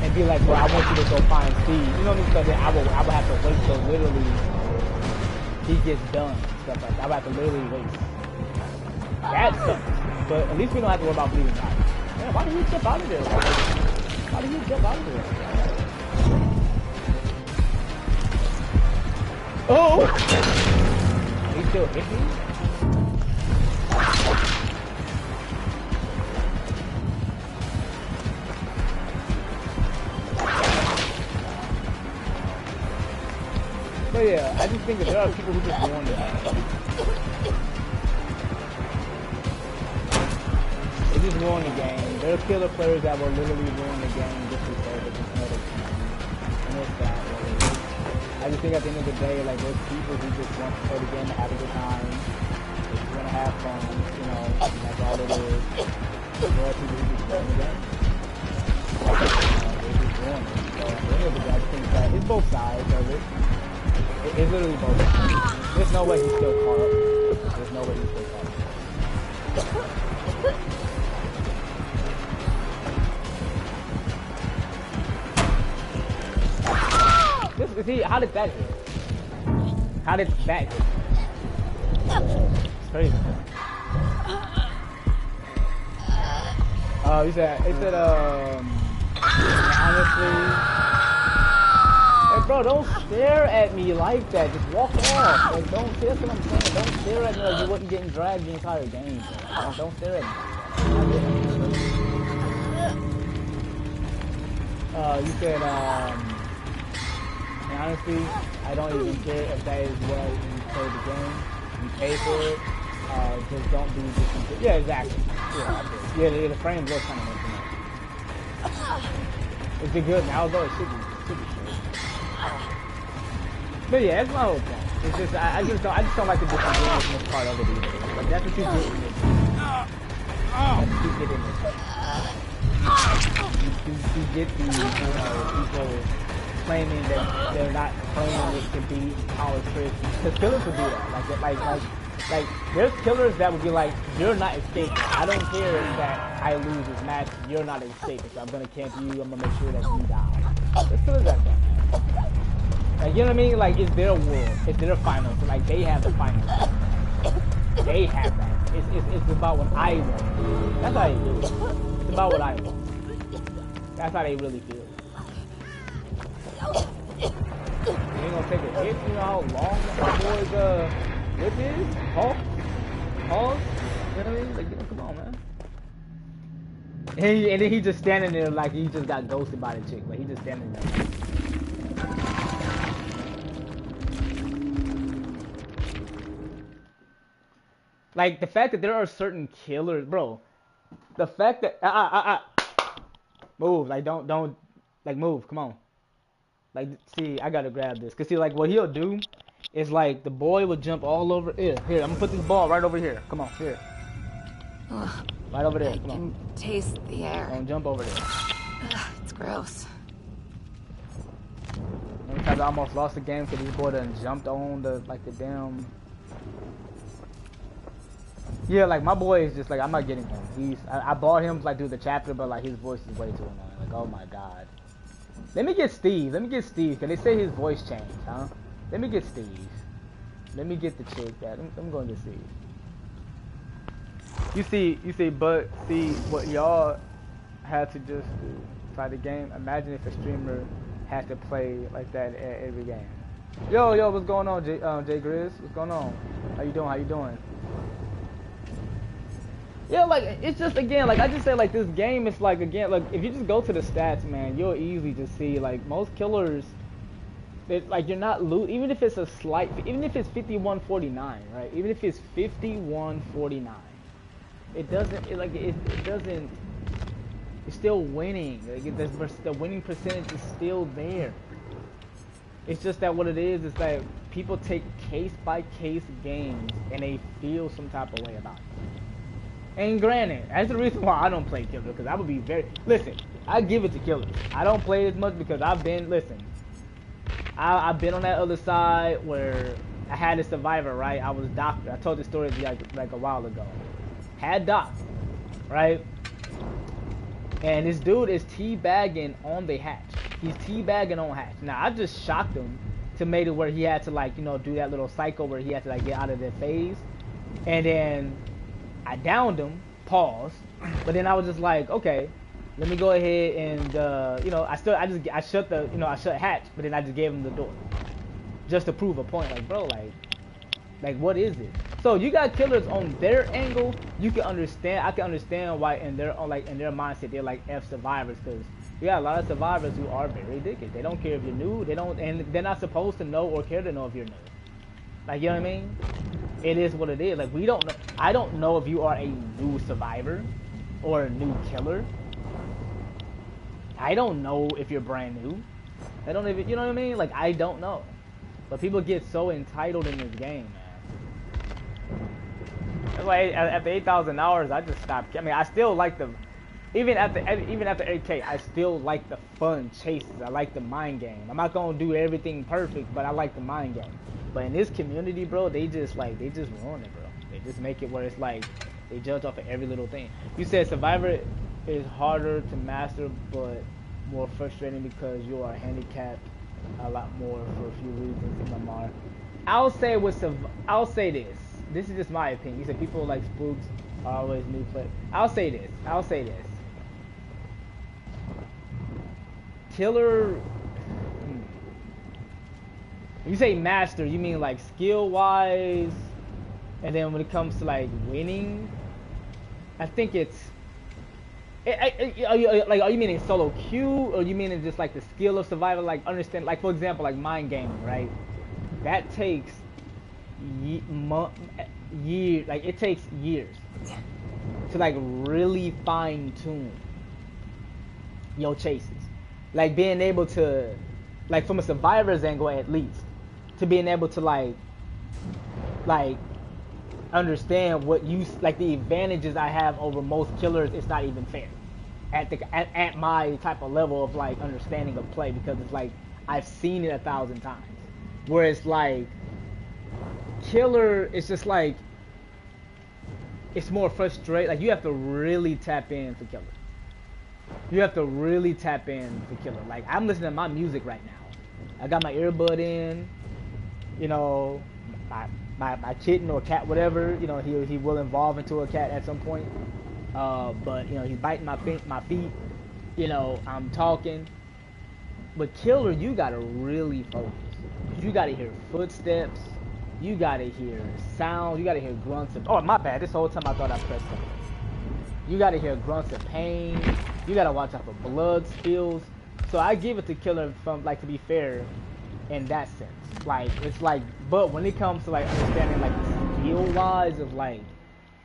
and be like, well, I want you to go find Steve. You know what I mean? So then I will have to wait till literally he gets done, stuff like that. I would have to literally wait. That sucks. But at least we don't have to worry about bleeding out. Man, why did he jump out of there? Why did he jump out of there? Oh! He still hit me? But yeah, I just think that there are people who just ruin the game. They just ruin the game. There are killer players that will literally ruin the game just because they just know they can. And it's that way. I just think at the end of the day, like, there's people who just want to play the game to have a good time. They just want to have fun, you know, that's all it is. There are people who just play the game. They just ruin it. So at the end of the day, I just think that it's both sides of it. It's literally both sides. There's no way he's still caught up. There's no way he's still caught up. See, how did that hit? How did that hit? It's crazy. He said, honestly, hey bro, don't stare at me like that. Just walk off. Like, don't, see, that's what I'm saying. Don't stare at me like you wasn't getting dragged the entire game. Bro. Don't stare at me. You said, and honestly, I don't even care if that is why you play the game. You pay for it. Just don't be disinterested. Yeah, exactly. Yeah, the frames look kind of messing up. Is it good now though? It should be straight. But yeah, that's my whole point. It's just I just don't like the disingenuousness part of it either. Like, that's what you get in this. That's what you get in this. You get these, people claiming that they're not playing it to be our tricks. Because killers will do that. Like, there's killers that would be like, you're not escaping. I don't care that I lose this match. You're not escaping. So I'm gonna camp you. I'm gonna make sure that you die. There's killers like that. Like, you know what I mean? Like, it's their world. It's their finals. So, like, they have the finals. They have that. It's about what I want. That's how they do it. It's about what I want. That's how they really feel. You ain't gonna take a hit. You know how long my boy's whip is? Pause? You know what I mean? Like, you know, come on, man. And then he just standing there like he just got ghosted by the chick. Like, he just standing there. Like, the fact that there are certain killers, bro. The fact that move, like, don't like, move. Come on. Like, see, I gotta grab this. Cause see, like, what he'll do It's like the boy would jump all over. Here, I'm gonna put this ball right over here. Come on, here. Ugh, Right over there. I Come can on. taste the air. Don't jump over there. Ugh, it's gross. Many times I almost lost the game because this boy done jumped on the damn. Yeah, like my boy is just like I'm not getting him. I bought him like through the chapter, but like his voice is way too annoying. Like, oh my god. Let me get Steve. Because they say his voice changed, huh? Let me get Steve. Let me get the chick that. I'm going to get Steve. You see, but see what y'all had to just do. Try the game. Imagine if a streamer had to play like that at every game. Yo, what's going on, Jay Grizz? What's going on? How you doing? Yeah, like, it's just, again, like, I just say, like, this game is, like, again, like, if you just go to the stats, man, you'll easily just see, like, most killers, like, you're not even if it's a slight, even if it's 51-49, right? Even if it's 51-49, it doesn't, it doesn't, it's still winning. Like, the winning percentage is still there. It's just that what it is that people take case-by-case games, and they feel some type of way about it. And granted, that's the reason why I don't play Killer, because I would be listen, I give it to Killers. I don't play as much because I've been on that other side where I had a survivor, right? I was doctor. I told this story like a while ago. Had doc, right? And this dude is teabagging on the hatch. He's teabagging on hatch. Now, I just shocked him to make it where he had to, like, you know, do that little cycle where he had to, like, get out of the phase. And then I downed him, pause, but then I was just like, okay, let me go ahead and, you know, I shut hatch, but then I just gave him the door. Just to prove a point, like, bro, like what is it? So you got killers on their angle, I can understand why in their mindset, they're like F survivors, because you got a lot of survivors who are very addicted. They don't care if you're new, and they're not supposed to know or care to know if you're new. Like, you know what I mean? It is what it is. Like, we don't know. I don't know if you are a new survivor or a new killer. I don't know if you're brand new. I don't even, you know what I mean? Like, I don't know. But people get so entitled in this game, man. That's why after 8,000 hours, I just stopped. I mean, I still like even after 8K, I still like the fun chases. I like the mind game. I'm not gonna do everything perfect, but I like the mind game. But in this community, bro, they just ruin it, bro. They just make it where it's like they judge off of every little thing. You said Survivor is harder to master, but more frustrating because you are handicapped a lot more for a few reasons. MMR. I'll say this. This is just my opinion. You said people like spooks are always new players. I'll say this. Killer. When you say master, you mean like skill wise, and then when it comes to like winning, I think it's. Are you meaning solo queue, or you meaning just like the skill of survival? Like understand, like for example, like mind gaming, right? That takes years. Like it takes years to like really fine tune your chases. Like being able to, like from a survivor's angle at least, to being able to like understand what you like the advantages I have over most killers. It's not even fair at my type of level of like understanding of play, because it's like I've seen it 1,000 times. Whereas like killer, it's just like it's more frustrating. Like you have to really tap in for killer. Like I'm listening to my music right now. I got my earbud in. You know, my kitten or cat, whatever. You know, he will evolve into a cat at some point. But you know, he's biting my feet. You know, I'm talking. But killer, you gotta really focus. You gotta hear footsteps. You gotta hear sounds. You gotta hear grunts of. Oh, my bad. This whole time I thought I pressed something. You gotta hear grunts of pain. You gotta watch out for blood spills. So I give it to killer from like, to be fair, in that sense. Like it's like, but when it comes to like understanding like skill wise of like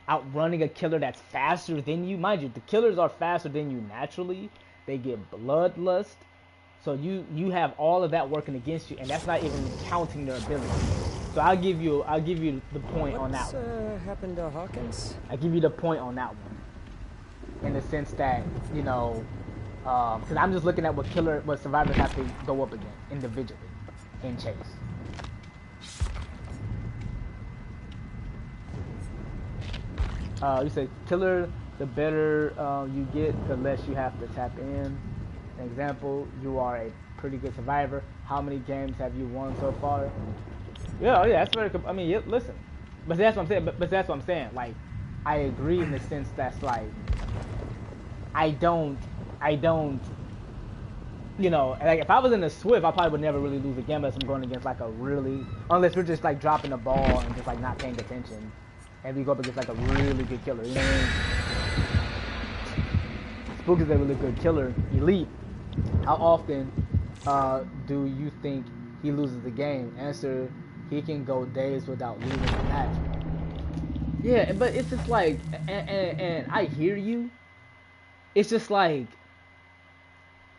outrunning a killer that's faster than you, mind you, the killers are faster than you naturally. They get bloodlust. So you have all of that working against you, and that's not even counting their ability. So I'll give you the point on that one. What's happened to Hawkins? I give you the point on that one, in the sense that, you know, because I'm just looking at what survivors have to go up against individually in chase. You say killer, the better you get, the less you have to tap in. An example, you are a pretty good survivor. How many games have you won so far? Yeah, yeah, that's very. I mean, yeah, listen, but that's what I'm saying. But that's what I'm saying. Like, I agree in the sense that's like, I don't. You know, like if I was in a Swift, I probably would never really lose a game unless I'm going against like unless we're just like dropping the ball and just like not paying attention, and we go up against like a really good killer. You know what I mean? Spook is a really good killer, elite. How often do you think he loses the game? Answer: he can go days without losing a match. Yeah, but it's just like, and I hear you. It's just like,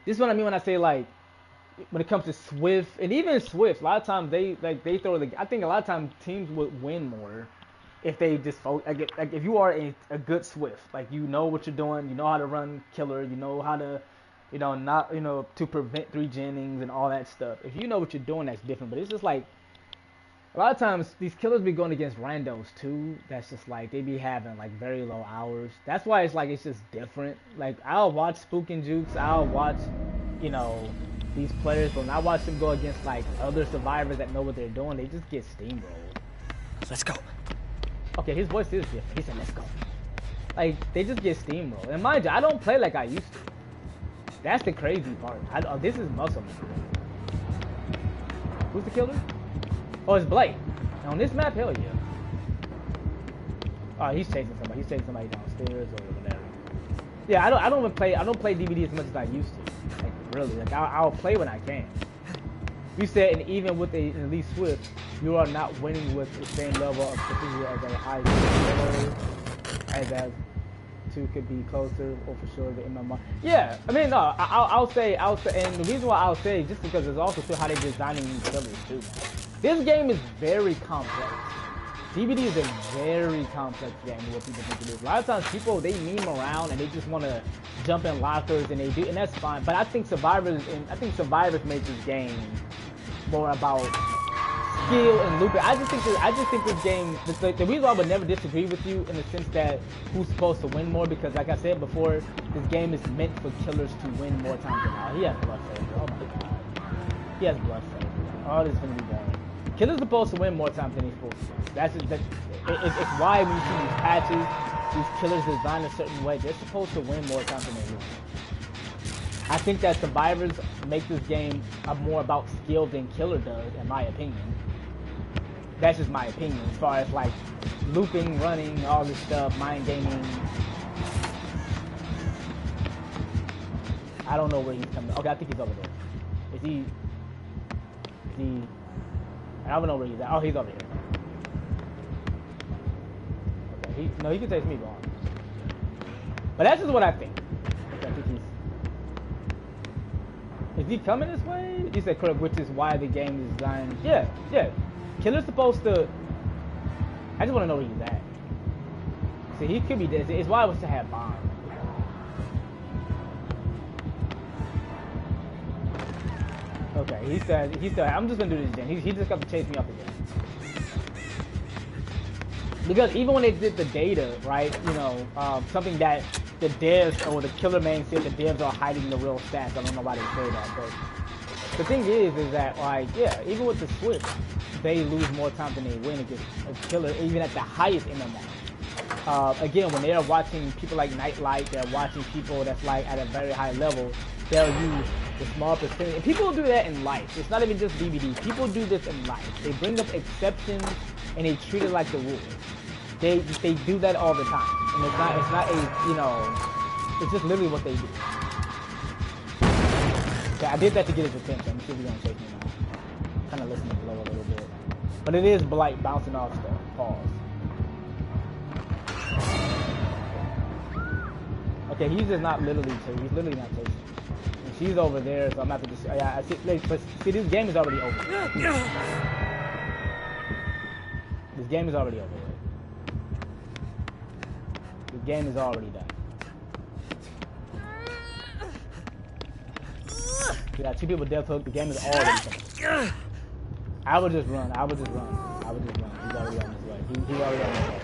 this is what I mean when I say like, when it comes to Swift, and even Swift, a lot of times they throw the. I think a lot of times teams would win more if they just focus. Like if you are a good Swift, like you know what you're doing, you know how to run killer, you know how to, you know, not, you know, to prevent 3 Jennings and all that stuff. If you know what you're doing, that's different. But it's just like, a lot of times these killers be going against randos too. That's just like, they be having like very low hours. That's why it's like, it's just different. Like, I'll watch Spook and Jukes, I'll watch, you know, these players, but when I watch them go against like other survivors that know what they're doing, they just get steamrolled. Let's go. Okay, his voice is different. He said, let's go. Like, they just get steamrolled. And mind you, I don't play like I used to. That's the crazy part. This is muscle memory. Who's the killer? Oh, it's Blake. On this map, hell yeah. Oh, he's chasing somebody. He's chasing somebody downstairs or whatever. Yeah, I don't play DVD as much as I used to. Like, really. Like, I'll play when I can. You said, and even with a Elite Swift, you are not winning with the same level of precision as a high killer, as that two could be closer, or for sure the MMR. Yeah, I mean, no, I'll say, and the reason why I'll say, just because it's also still how they're designing these killers too, man. This game is very complex. DBD is a very complex game, what people think it is. A lot of times people, they meme around and they just want to jump in lockers, and that's fine. But I think Survivors make this game more about skill and looping. I just think this game, the reason why I would never disagree with you in the sense that who's supposed to win more, because like I said before, this game is meant for killers to win more times than not. He has blood saver. Oh my god. He has blood saver. Oh, this is gonna be boring. Killer's supposed to win more times than he's supposed to. It's why when you see these patches, these killers designed a certain way, they're supposed to win more times than they lose. I think that Survivors make this game more about skill than Killer does, in my opinion. That's just my opinion, as far as like looping, running, all this stuff, mind gaming. I don't know where he's coming. Okay, I think he's over there. Is he? I don't know where he's at. Oh, he's over here. Okay, he can take me on. But that's just what I think. Okay, I think is he coming this way? You said correct, which is why the game is designed. Yeah. Killer's supposed to. I just want to know where he's at. See, he could be dead. It's why I was to have bombs. Okay, he said, I'm just gonna do this again. He just got to chase me up again. Because even when they did the data, right, you know, something that the devs, or the killer man said the devs are hiding the real stats. I don't know why they say that, but the thing is that, like, yeah, even with the Swift, they lose more time than they win against a killer, even at the highest MMR. Again, when they're watching people like Nightlight, they're watching people that's like at a very high level, they'll use the small percentage. And people do that in life. It's not even just DVD. People do this in life. They bring up exceptions and they treat it like the rules. They do that all the time. And it's not a, you know, it's just literally what they do. Okay, I did that to get his attention. I'm sure he's gonna chase me now. Kind of listening below a little bit. But it is Blight bouncing off stuff. Pause. Okay, he's just not literally chasing. He's literally not chasing. She's over there, so I'm gonna have to just. I see. But see, this game is already over. This game is already over. This game is already done. We got 2 people death hook. The game is already done. I would just run. I would just run. I would just run. He's already on his way. He's already on his way.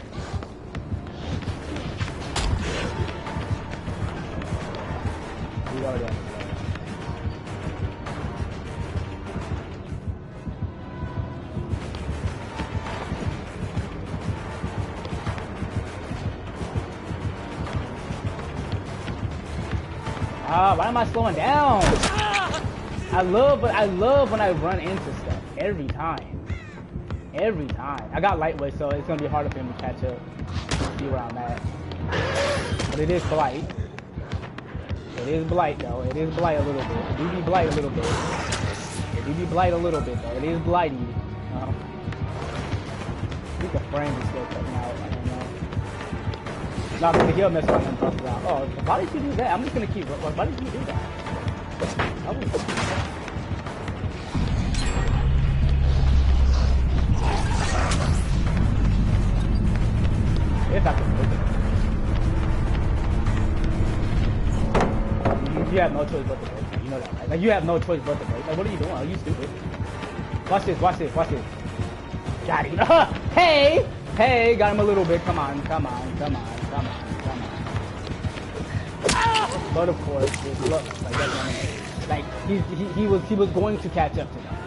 He's already on his way. Why am I slowing down? I love when I run into stuff every time. Every time. I got lightweight, so it's gonna be harder for him to catch up. See where I'm at. But it is blight. It is blight though. It is blight a little bit. It do be blight a little bit. It do be blight a little bit though. It is blighty. I think the frame is still cutting out. I don't know. No, because he'll mess around and bust it out. Oh, why did you do that? I'm just gonna keep. Why did you do that? That was... If I can look at it. You have no choice but to break. You know that, right? Like, you have no choice but to break. Like, what are you doing? Are you stupid? Watch this, watch this, watch this. Got him. Hey! Hey, got him a little bit. Come on, come on, come on, come on, come on. But of course, look, like, that's like he was going to catch up to that.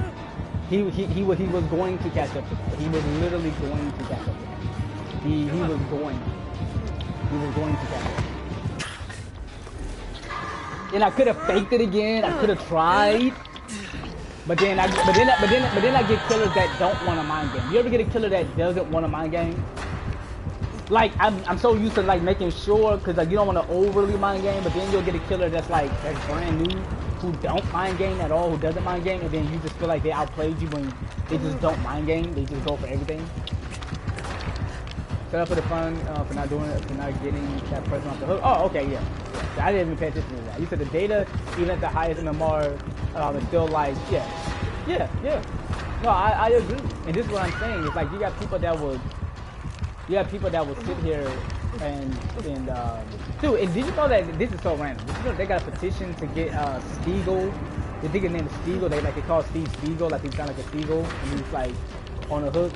He was going to catch up to that. He was literally going to catch up to that. He was going to catch up. And I could have faked it again. I could have tried. But then I get killers that don't want a mind game. You ever get a killer that doesn't want a mind game? Like, I'm so used to like making sure, because like you don't want to overly mind game, but then you'll get a killer that's brand new, who don't mind game at all, who doesn't mind game, and then you just feel like they outplayed you when they just don't mind game. They just go for everything. Set up for the fun, for not doing it, for not getting that person off the hook. Oh, okay, yeah. I didn't even pay attention to that. You said the data, even at the highest MMR, is still like, yeah. No, I agree. And this is what I'm saying. It's like you got people that would sit here and dude, and did you know that this is so random? Did you know they got a petition to get Stiegel? They think his name is Stiegel. They call Steve Stiegel, like he's kind of like a Stiegel, and he's like on the hook.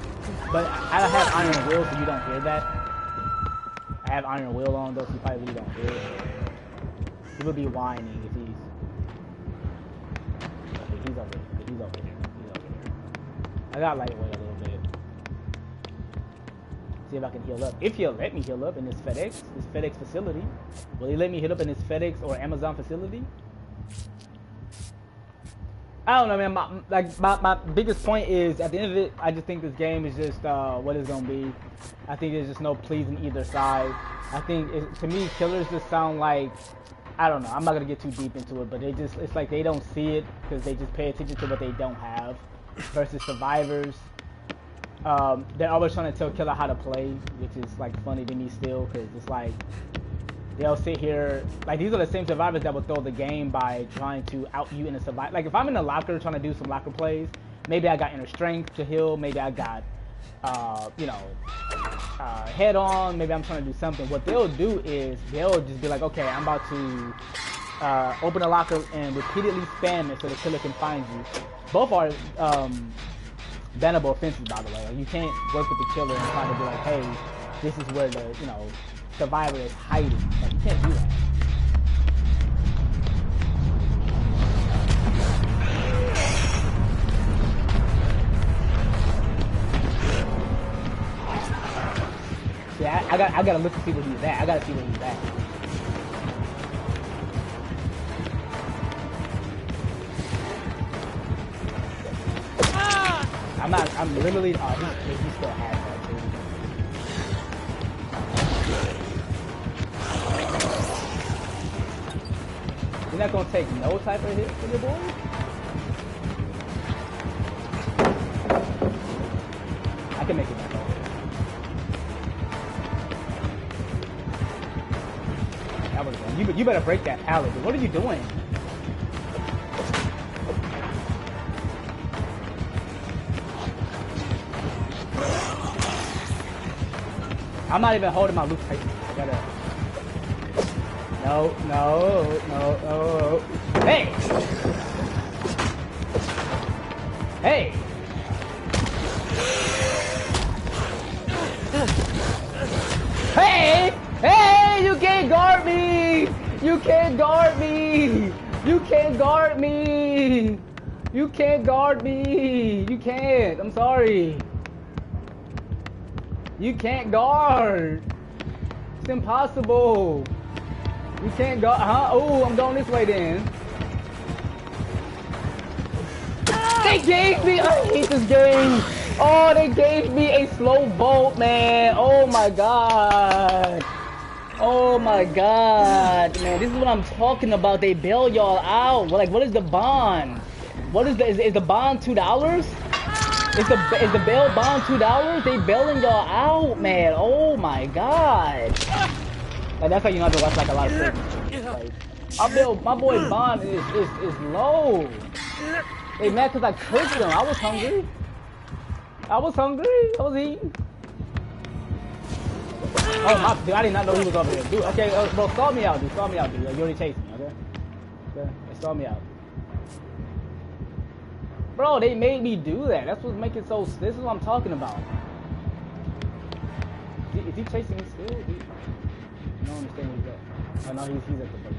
But I have Iron Will, so you don't hear that. I have Iron Will on though, so you probably really don't hear it. He would be whining if he's over here. He's over here. I got lightweight a little bit. See if I can heal up. If he'll let me heal up in this FedEx facility. Will he let me heal up in this FedEx or Amazon facility? I don't know, man. My biggest point is, at the end of it, I just think this game is just what it's gonna be. I think there's just no pleasing either side. I think, to me, killers just sound like, I don't know. I'm not gonna get too deep into it, but it's like they don't see it because they just pay attention to what they don't have. Versus survivors, they're always trying to tell killer how to play, which is like funny to me still, because it's like they'll sit here, like these are the same survivors that will throw the game by trying to out you in a survival. Like if I'm in the locker trying to do some locker plays, maybe I got inner strength to heal, maybe I got head on, maybe I'm trying to do something. What they'll do is they'll just be like, okay, I'm about to open a locker and repeatedly spam it so the killer can find you. Both are bannable offenses, by the way. Like, you can't work with the killer and try to be like, hey, this is where the survivor is hiding. Like, you can't do that. Yeah, I gotta look to see where he's at. I gotta see where he's at. I'm literally, he still has that too. You're not gonna take no type of hit from your boy? I can make it back over. That was good. You better break that pallet. What are you doing? I'm not even holding my loop tight. I gotta. No, no, no, no. Hey! Hey! Hey! Hey! You can't guard me! You can't guard me! You can't guard me! You can't guard me! You can't! I'm sorry. You can't guard! It's impossible! You can't go, huh? Oh, I'm going this way then. They gave me, I hate this game. Oh, they gave me a slow bolt, man. Oh my God. Oh my God, man. This is what I'm talking about. They bail y'all out. Like, what is the bond? What is the, is the bond $2? Is the bail bond $2? They bailing y'all out, man. Oh my God. Like, that's how you know to watch like a lot of things. Like, my boy bond is low. They mad cause I cooked them. I was hungry. I was eating. Oh, dude, I did not know he was over there. Dude, okay, bro, stall me out, dude. Stall me out, dude. You already chasing me, okay? Okay, stall me out. Bro, they made me do that. That's what's making so. This is what I'm talking about. Is he chasing me still? Dude? I don't understand where he's at. Oh no, he's at the button.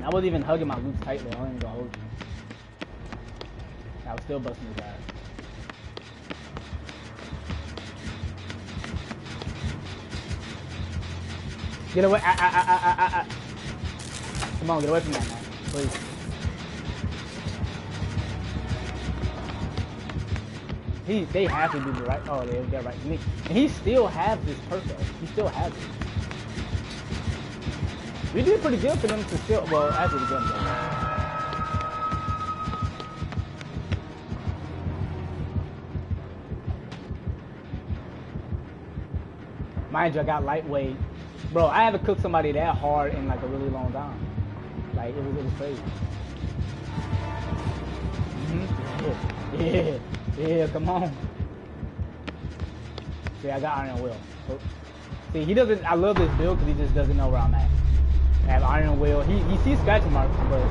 I wasn't even hugging my loops tightly. I wasn't even gonna hold you. I was still busting his ass. Get away! Come on, get away from that, man. Please. They have to do the right. Oh, they're right to me. And he still has this perfect. He still has it. We did pretty good for them to still. Well, actually, the gun though. Mind you, I got lightweight. Bro, I haven't cooked somebody that hard in like a really long time. Like, it was crazy. Yeah, come on. See, I got Iron Will. So, see, he doesn't, I love this build because he just doesn't know where I'm at. I have Iron Will. He sees scratch marks, but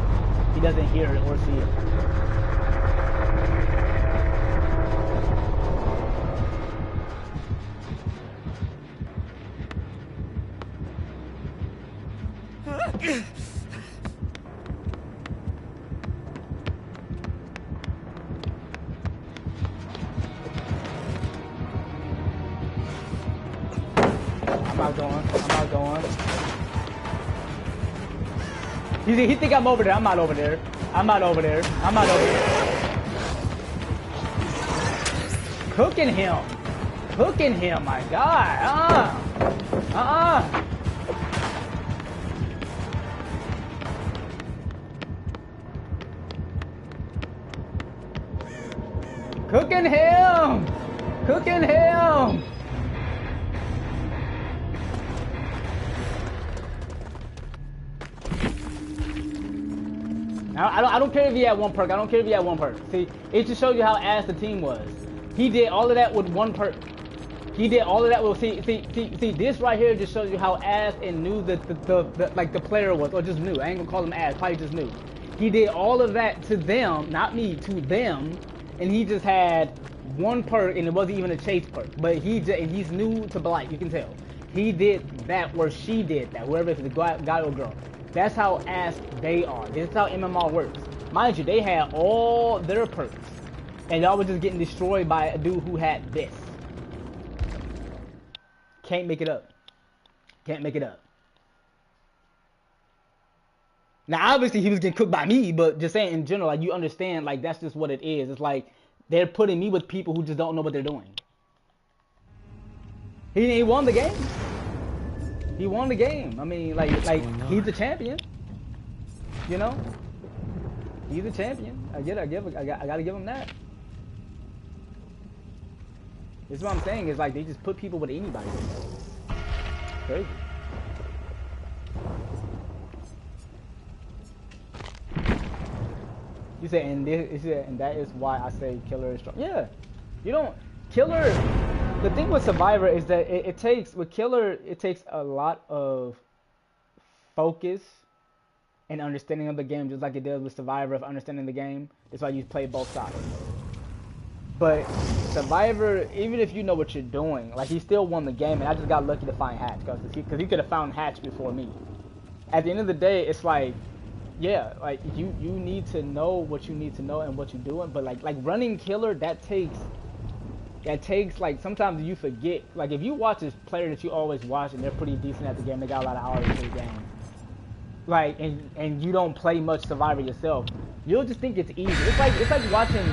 he doesn't hear it or see it. I'm not going. He think I'm over there. I'm not over there. Cooking him, my God. Cooking him. I don't care if he had one perk. See, it just shows you how ass the team was. He did all of that with one perk. See, this right here just shows you how ass and new the player was, or just new. I ain't gonna call him ass, probably just new. He did all of that to them, not me, to them, and he just had one perk, and it wasn't even a chase perk. But he's new to Blight, you can tell. He did that, or she did that, whoever it's the guy or girl. That's how ass they are. This is how MMR works. Mind you, they had all their perks, and y'all were just getting destroyed by a dude who had this. Can't make it up. Now, obviously, he was getting cooked by me, but just saying in general, like, you understand, like, that's just what it is. It's like they're putting me with people who just don't know what they're doing. He won the game. He won the game. I mean, like he's a champion. You know, he's a champion. I gotta give him that. This is what I'm saying. Is like they just put people with anybody. Crazy. You say, and that is why I say killer is strong. Yeah, you don't killer. The thing with Survivor is that it takes, with Killer, it takes a lot of focus and understanding of the game, just like it does with Survivor of understanding the game. That's why you play both sides. But Survivor, even if you know what you're doing, like he still won the game, and I just got lucky to find Hatch, because he could have found Hatch before me. At the end of the day, it's like, yeah, like you need to know what you need to know and what you're doing, but like running Killer, that takes like, sometimes you forget. Like if you watch this player that you always watch and they're pretty decent at the game, they got a lot of hours in the game, like, and you don't play much Survivor yourself, you'll just think it's easy. It's like watching,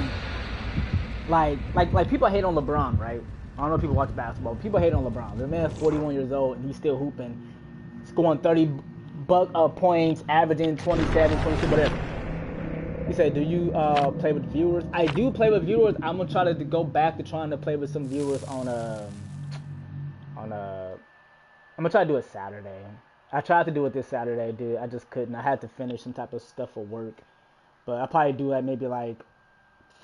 like people hate on LeBron, right? I don't know if people watch basketball. People hate on LeBron. The man's 41 years old and he's still hooping, scoring 30 points, averaging 27, 22, whatever. He said, do you play with viewers? I do play with viewers. I'm gonna try to go back to trying to play with some viewers on I'm gonna try to do it Saturday. I tried to do it this Saturday, dude. I just couldn't. I had to finish some type of stuff for work. But I'll probably do that maybe like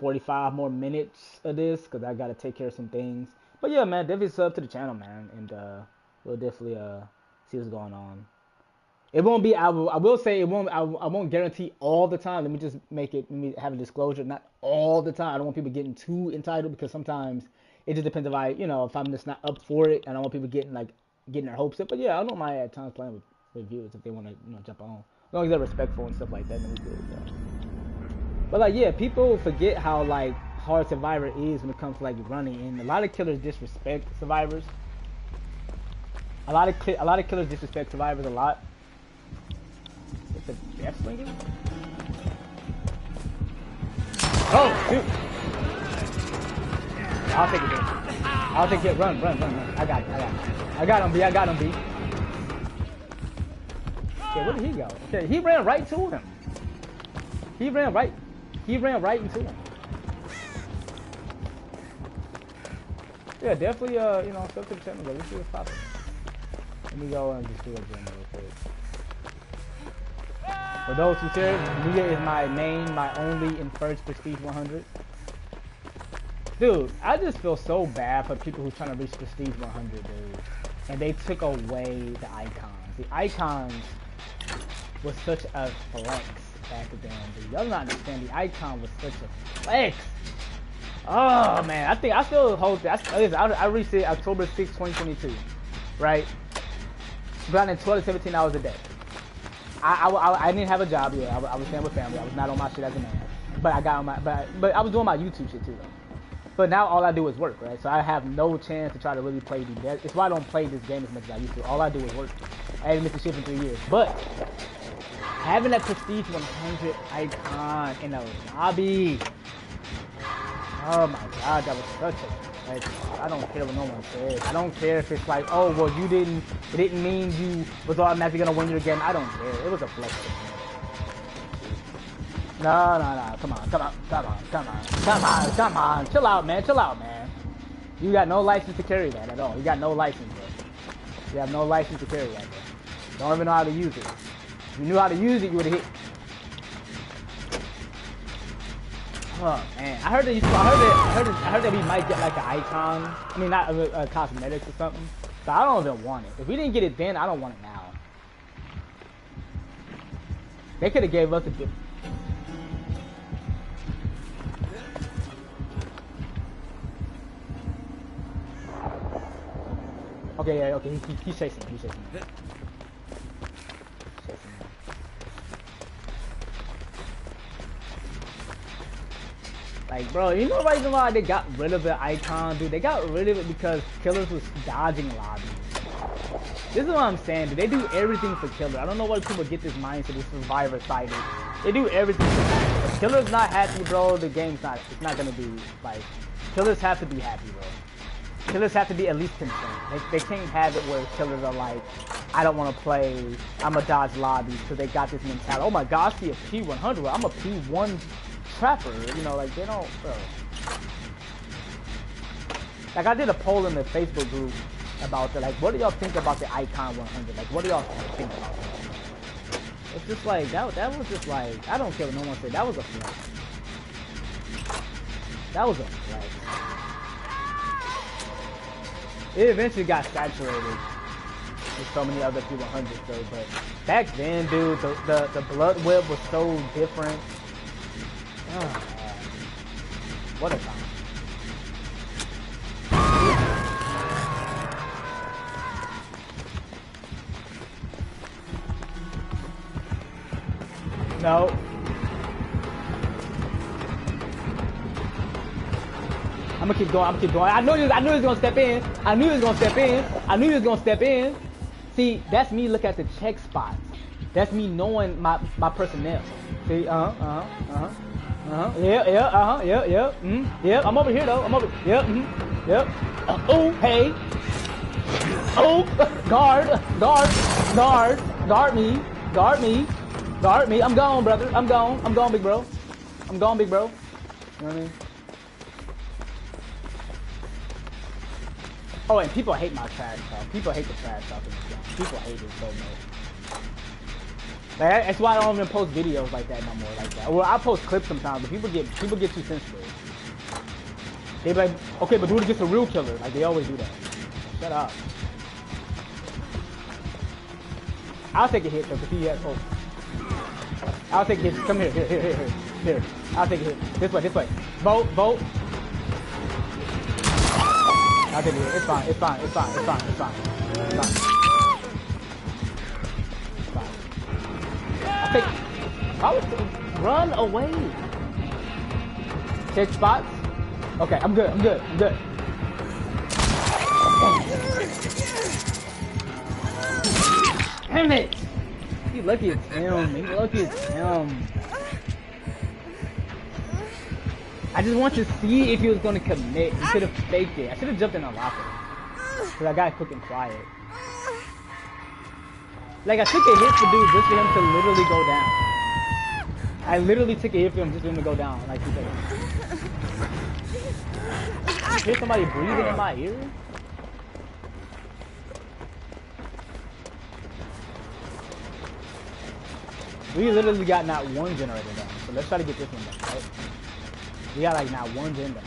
45 more minutes of this, because I gotta take care of some things. But yeah, man, definitely sub to the channel, man, and we'll definitely see what's going on. It won't be, I will say it won't, I won't guarantee all the time. Let me just let me have a disclosure, not all the time. I don't want people getting too entitled, because sometimes it just depends if I'm just not up for it. I don't want people getting their hopes up. But yeah, I don't mind at times playing with viewers if they want to, jump on. As long as they're respectful and stuff like that, then we good. Yeah. But like, yeah, people forget how like hard Survivor is when it comes to like running, and a lot of killers disrespect survivors. A lot of killers disrespect survivors a lot. It's a death swinging? Oh, shoot! I'll take it, dude. I'll take it. Run. I got him, B. Okay, where did he go? Okay, he ran right to him. He ran right into him. Yeah, definitely, stuff to the channel, but let's see what's popping. Let me go and just do a gym real quick. For those who care, Mia is my main, my only, and first Prestige 100. Dude, I just feel so bad for people who's trying to reach Prestige 100, dude. And they took away the icons. The icons was such a flex back then, dude. Y'all don't understand, the icon was such a flex. Oh, man, I still hold that. I reached it October 6, 2022, right? Grinding 12 to 17 hours a day. I didn't have a job yet. I was staying with family. I was not on my shit as a man. But I got on my, but I was doing my YouTube shit too, though. But now all I do is work, right? So I have no chance to try to really play these. It's why I don't play this game as much as I used to. All I do is work. I haven't missed the shit for 3 years. But having that Prestige 100 icon in a lobby, oh my god, that was such a, like, I don't care what no one says. I don't care if it's like, oh, well, it didn't mean you was automatically gonna win your game. I don't care. It was a flex. No. Come on. Chill out, man. You got no license to carry that at all. You got no license, bro. You have no license to carry that, bro. Don't even know how to use it. If you knew how to use it, you would have hit. Oh man, I heard that we might get like an icon. I mean, not a cosmetics or something. But I don't even want it. If we didn't get it then, I don't want it now. They could have gave us a good. Okay, yeah, okay. He's chasing me. Like, bro, you know the reason why they got rid of the icon, dude? They got rid of it because killers was dodging lobbies. This is what I'm saying, dude. They do everything for killer. I don't know why people get this mindset, this survivor sided. They do everything for that. If killer's not happy, bro, the game's not, it's not gonna be, like, killers have to be happy, bro. Killers have to be at least content. They can't have it where killers are like, I don't want to play, I'm a dodge lobbies, because they got this mentality. Oh my god, I see a P100, I'm a P1 trapper, like, they don't, bro. Like, I did a poll in the Facebook group about the, like, what do y'all think about the Icon 100? Like, what do y'all think about that? It's just like, that was just like, I don't care what no one said, that was a flex. That was a flex. It eventually got saturated with so many other P100s though, but back then, dude, the blood web was so different. Oh, man. What a time. No. I'm gonna keep going. I knew he was gonna step in. I knew he was gonna step in. See, that's me looking at the check spots. That's me knowing my personnel. See, yeah, I'm over here though. Yep. Oh, hey. Oh, guard me. I'm gone, brother. I'm gone, big bro. You know what I mean? Oh, and people hate my trash talk. People hate the trash talk in this game. People hate it so much. Like, that's why I don't even post videos like that no more. Like that. Well, I post clips sometimes, but people get too sensitive. They be like, okay, but do it against a real killer. Like they always do that. Shut up. I'll take a hit though, because he has. Oh. I'll take a hit. Come here. Here. I'll take a hit. This way. Vote. I'll take a hit. It's fine. Run away. Check spots. Okay, I'm good. Damn it! He's lucky it's him. I just want to see if he was gonna commit. He should have faked it. I should have jumped in a locker. Cause I got quick and quiet. Like I took a hit for dude just for him to literally go down. I literally took a hit for him just for him to go down. Like he said. I hear somebody breathing in my ear. We literally got not one generator down. So let's try to get this one down, right? We got like not one gen down.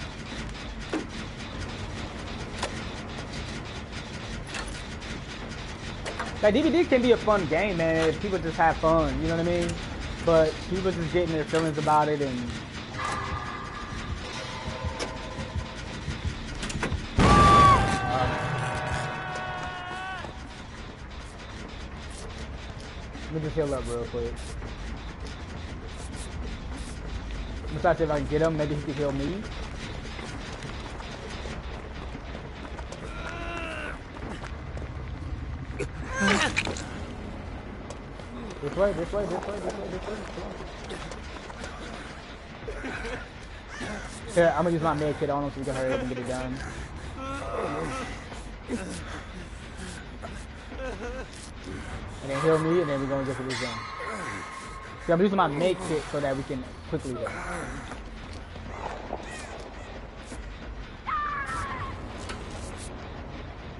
Like DVD can be a fun game, man, if people just have fun, you know what I mean? But people just getting their feelings about it and let me just heal up real quick. Besides, if I can get him, maybe he can heal me. This way. Here, I'm gonna use my med kit on him so we can hurry up and get it done. And then heal me, and then we're gonna get to this zone. See, I'm using my med kit so that we can quickly go.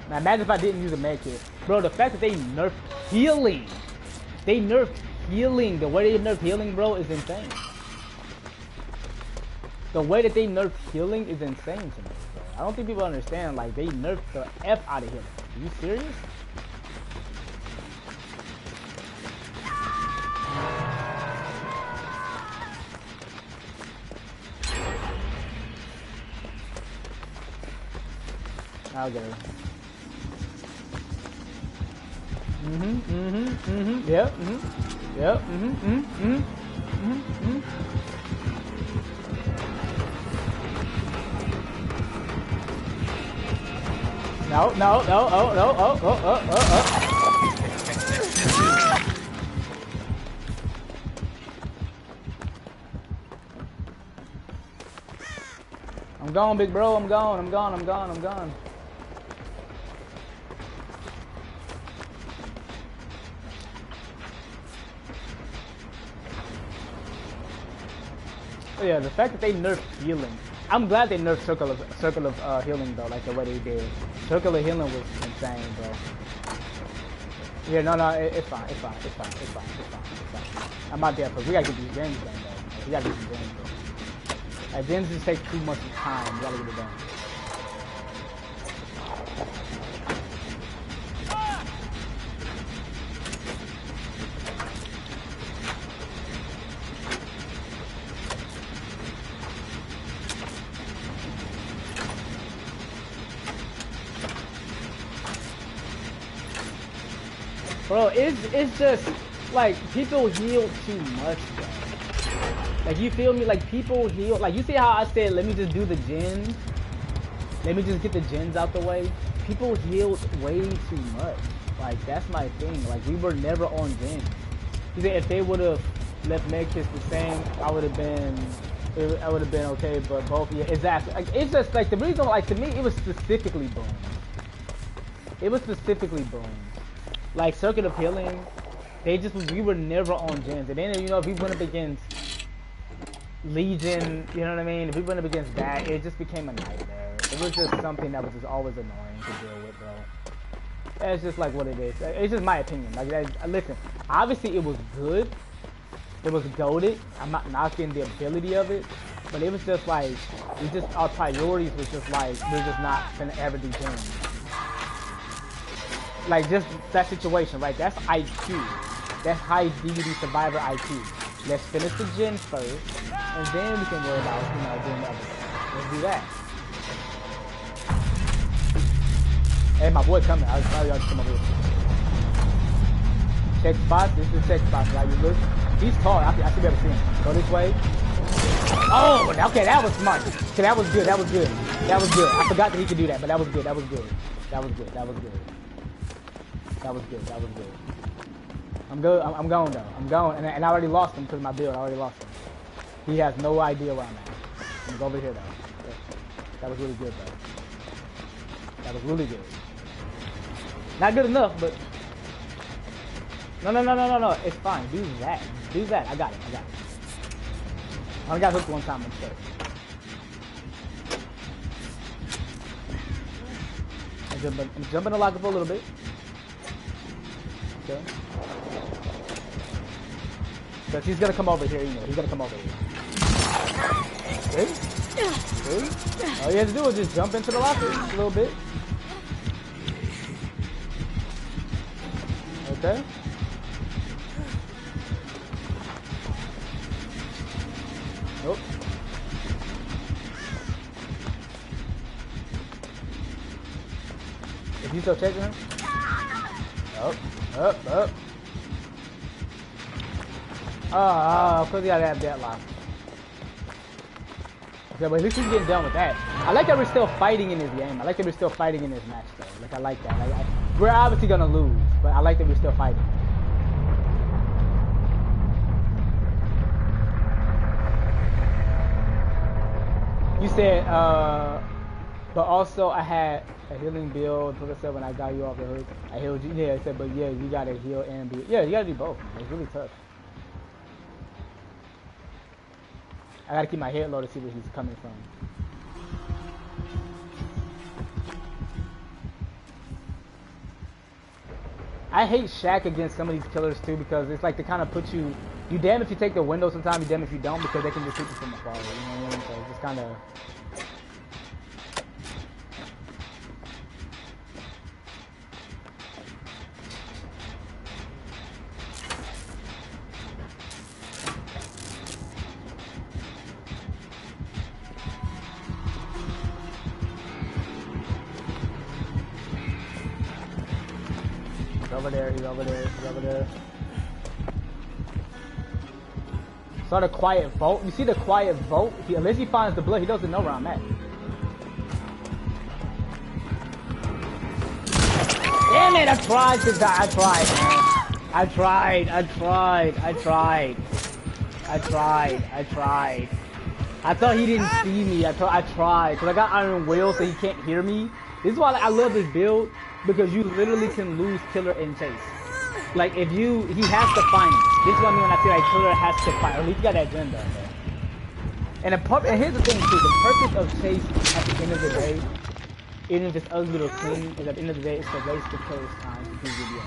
Now imagine if I didn't use a med kit. Bro, the fact that they nerfed healing. The way they nerfed healing, bro, is insane. The way that they nerfed healing is insane to me, bro. I don't think people understand, like, they nerfed the F out of healing. Are you serious? I'll get her. Yep, No, I'm gone, big bro, I'm gone. Oh yeah, the fact that they nerfed healing. I'm glad they nerfed circle of healing though, like the way they did. Circle of healing was insane, bro. Yeah, no, it's fine. I'm not there, but we gotta get these gens done though. Like, we gotta get these gens done. Like, gens just take too much time. We gotta get it done. Bro, it's just like people heal too much, bro. Like you feel me? Like people heal. Like you see how I said, let me just do the gens. Let me just get the gens out the way. People healed way too much. Like that's my thing. Like we were never on gens. If they would have left Medkits the same, I would have been okay. But both, yeah, exactly. Like it's just like the reason. Like to me, it was specifically boom. It was specifically boom. Like Circuit of Healing, we were never on gens. And then if we went up against Legion, you know what I mean? If we went up against that, it just became a nightmare. It was just something that was just always annoying to deal with, bro. That's just like what it is. It's just my opinion. Like, listen, obviously it was good. It was goated. I'm not knocking the ability of it, but it was just like our priorities was just like we're just not gonna ever do gens. Like just that situation, right? That's IQ. That's high DVD survivor IQ. Let's finish the gen first, and then we can worry about doing the other stuff. Let's do that. Hey, my boy coming. I was sorry y'all just come over here. Check spots. This is the check spots, right? You look. He's tall. I should be able to see him. Go this way. Oh, okay. That was smart. Okay, that was good. That was good. That was good. I forgot that he could do that, but that was good. That was good. That was good. That was good. That was good. That was good. I'm good. I'm going though. I'm going, and I already lost him because of my build. I already lost him. He has no idea where I'm at. I'm going over here though. That was really good though. That was really good. Not good enough, but no. It's fine. Do that. Do that. I got it. I got it. I only got hooked one time. I'm sure. I'm jumping the locker for a little bit. Okay. Because he's gonna come over here, he's gonna come over here. See? See? All you have to do is just jump into the locker a little bit. Okay. Nope. Is he still chasing him? Up. Oh, because he gotta have deadlock. Okay, but at least he's getting done with that. I like that we're still fighting in this game. I like that we're still fighting in this match, though. Like, I like that. Like, we're obviously gonna lose, but I like that we're still fighting. You said, but also I had a healing build. Like I said, when I got you off the hook, I healed you. Yeah, I said, but yeah, you gotta heal and be. Yeah, you gotta do both. It's really tough. I gotta keep my head low to see where he's coming from. I hate Shaq against some of these killers too because it's like they kind of put you. You damn if you take the window sometimes, you damn if you don't because they can just shoot you from afar. You know what I mean? So it's just kind of. He's over there. Saw the quiet vote. You see the quiet vote? Unless he finds the blood, he doesn't know where I'm at. Damn it, I tried to die. I tried. I thought he didn't see me. I tried. Because I got Iron Will so he can't hear me. This is why I love this build. Because you literally can lose killer in chase. Like if he has to find it. This is what I mean when I say like killer has to find. At least you got that gen done, man. And here's the thing too. The purpose of chase at the end of the day, even if it's ugly or clean, is at the end of the day it's to waste the killer's time to do video.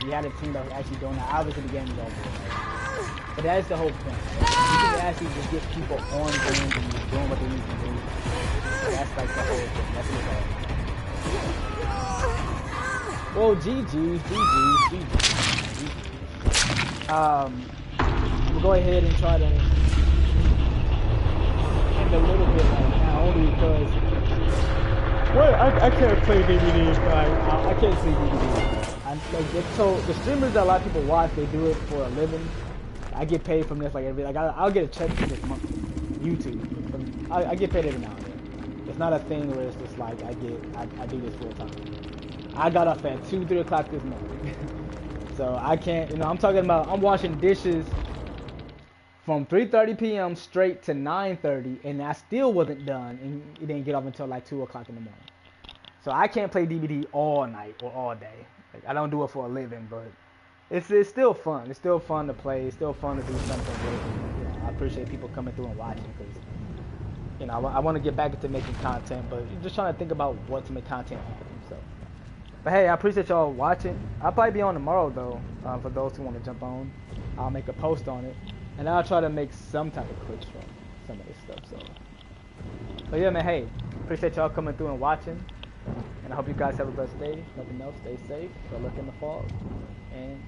You had a team that was actually doing that. Obviously the game is over. Right? But that is the whole point. You can actually just get people on games and just doing what they need to do. That's like the whole thing. That's what it's all about. Well, GG's. We'll go ahead and try to end a little bit right now, only because I can't play DVDs, guys. I can't see DVDs. I So the streamers that a lot of people watch, they do it for a living. I get paid from this I'll get a check for this month. YouTube. I get paid every now and then. It's not a thing where it's just like I do this full time. I got off at 2-3 o'clock this morning. So I can't, I'm talking about I'm washing dishes from 3:30 p.m. straight to 9:30, and I still wasn't done, and it didn't get off until like 2 o'clock in the morning. So I can't play DVD all night or all day. Like, I don't do it for a living, but it's still fun. It's still fun to play. It's still fun to do something with. I appreciate people coming through and watching because I want to get back into making content, but you're just trying to think about what to make content on. So, but hey, I appreciate y'all watching. I'll probably be on tomorrow though. For those who want to jump on, I'll make a post on it. And I'll try to make some type of clips from some of this stuff. So, but yeah, man, hey, appreciate y'all coming through and watching. And I hope you guys have a blessed day. Nothing else, stay safe. Good luck in the fall. And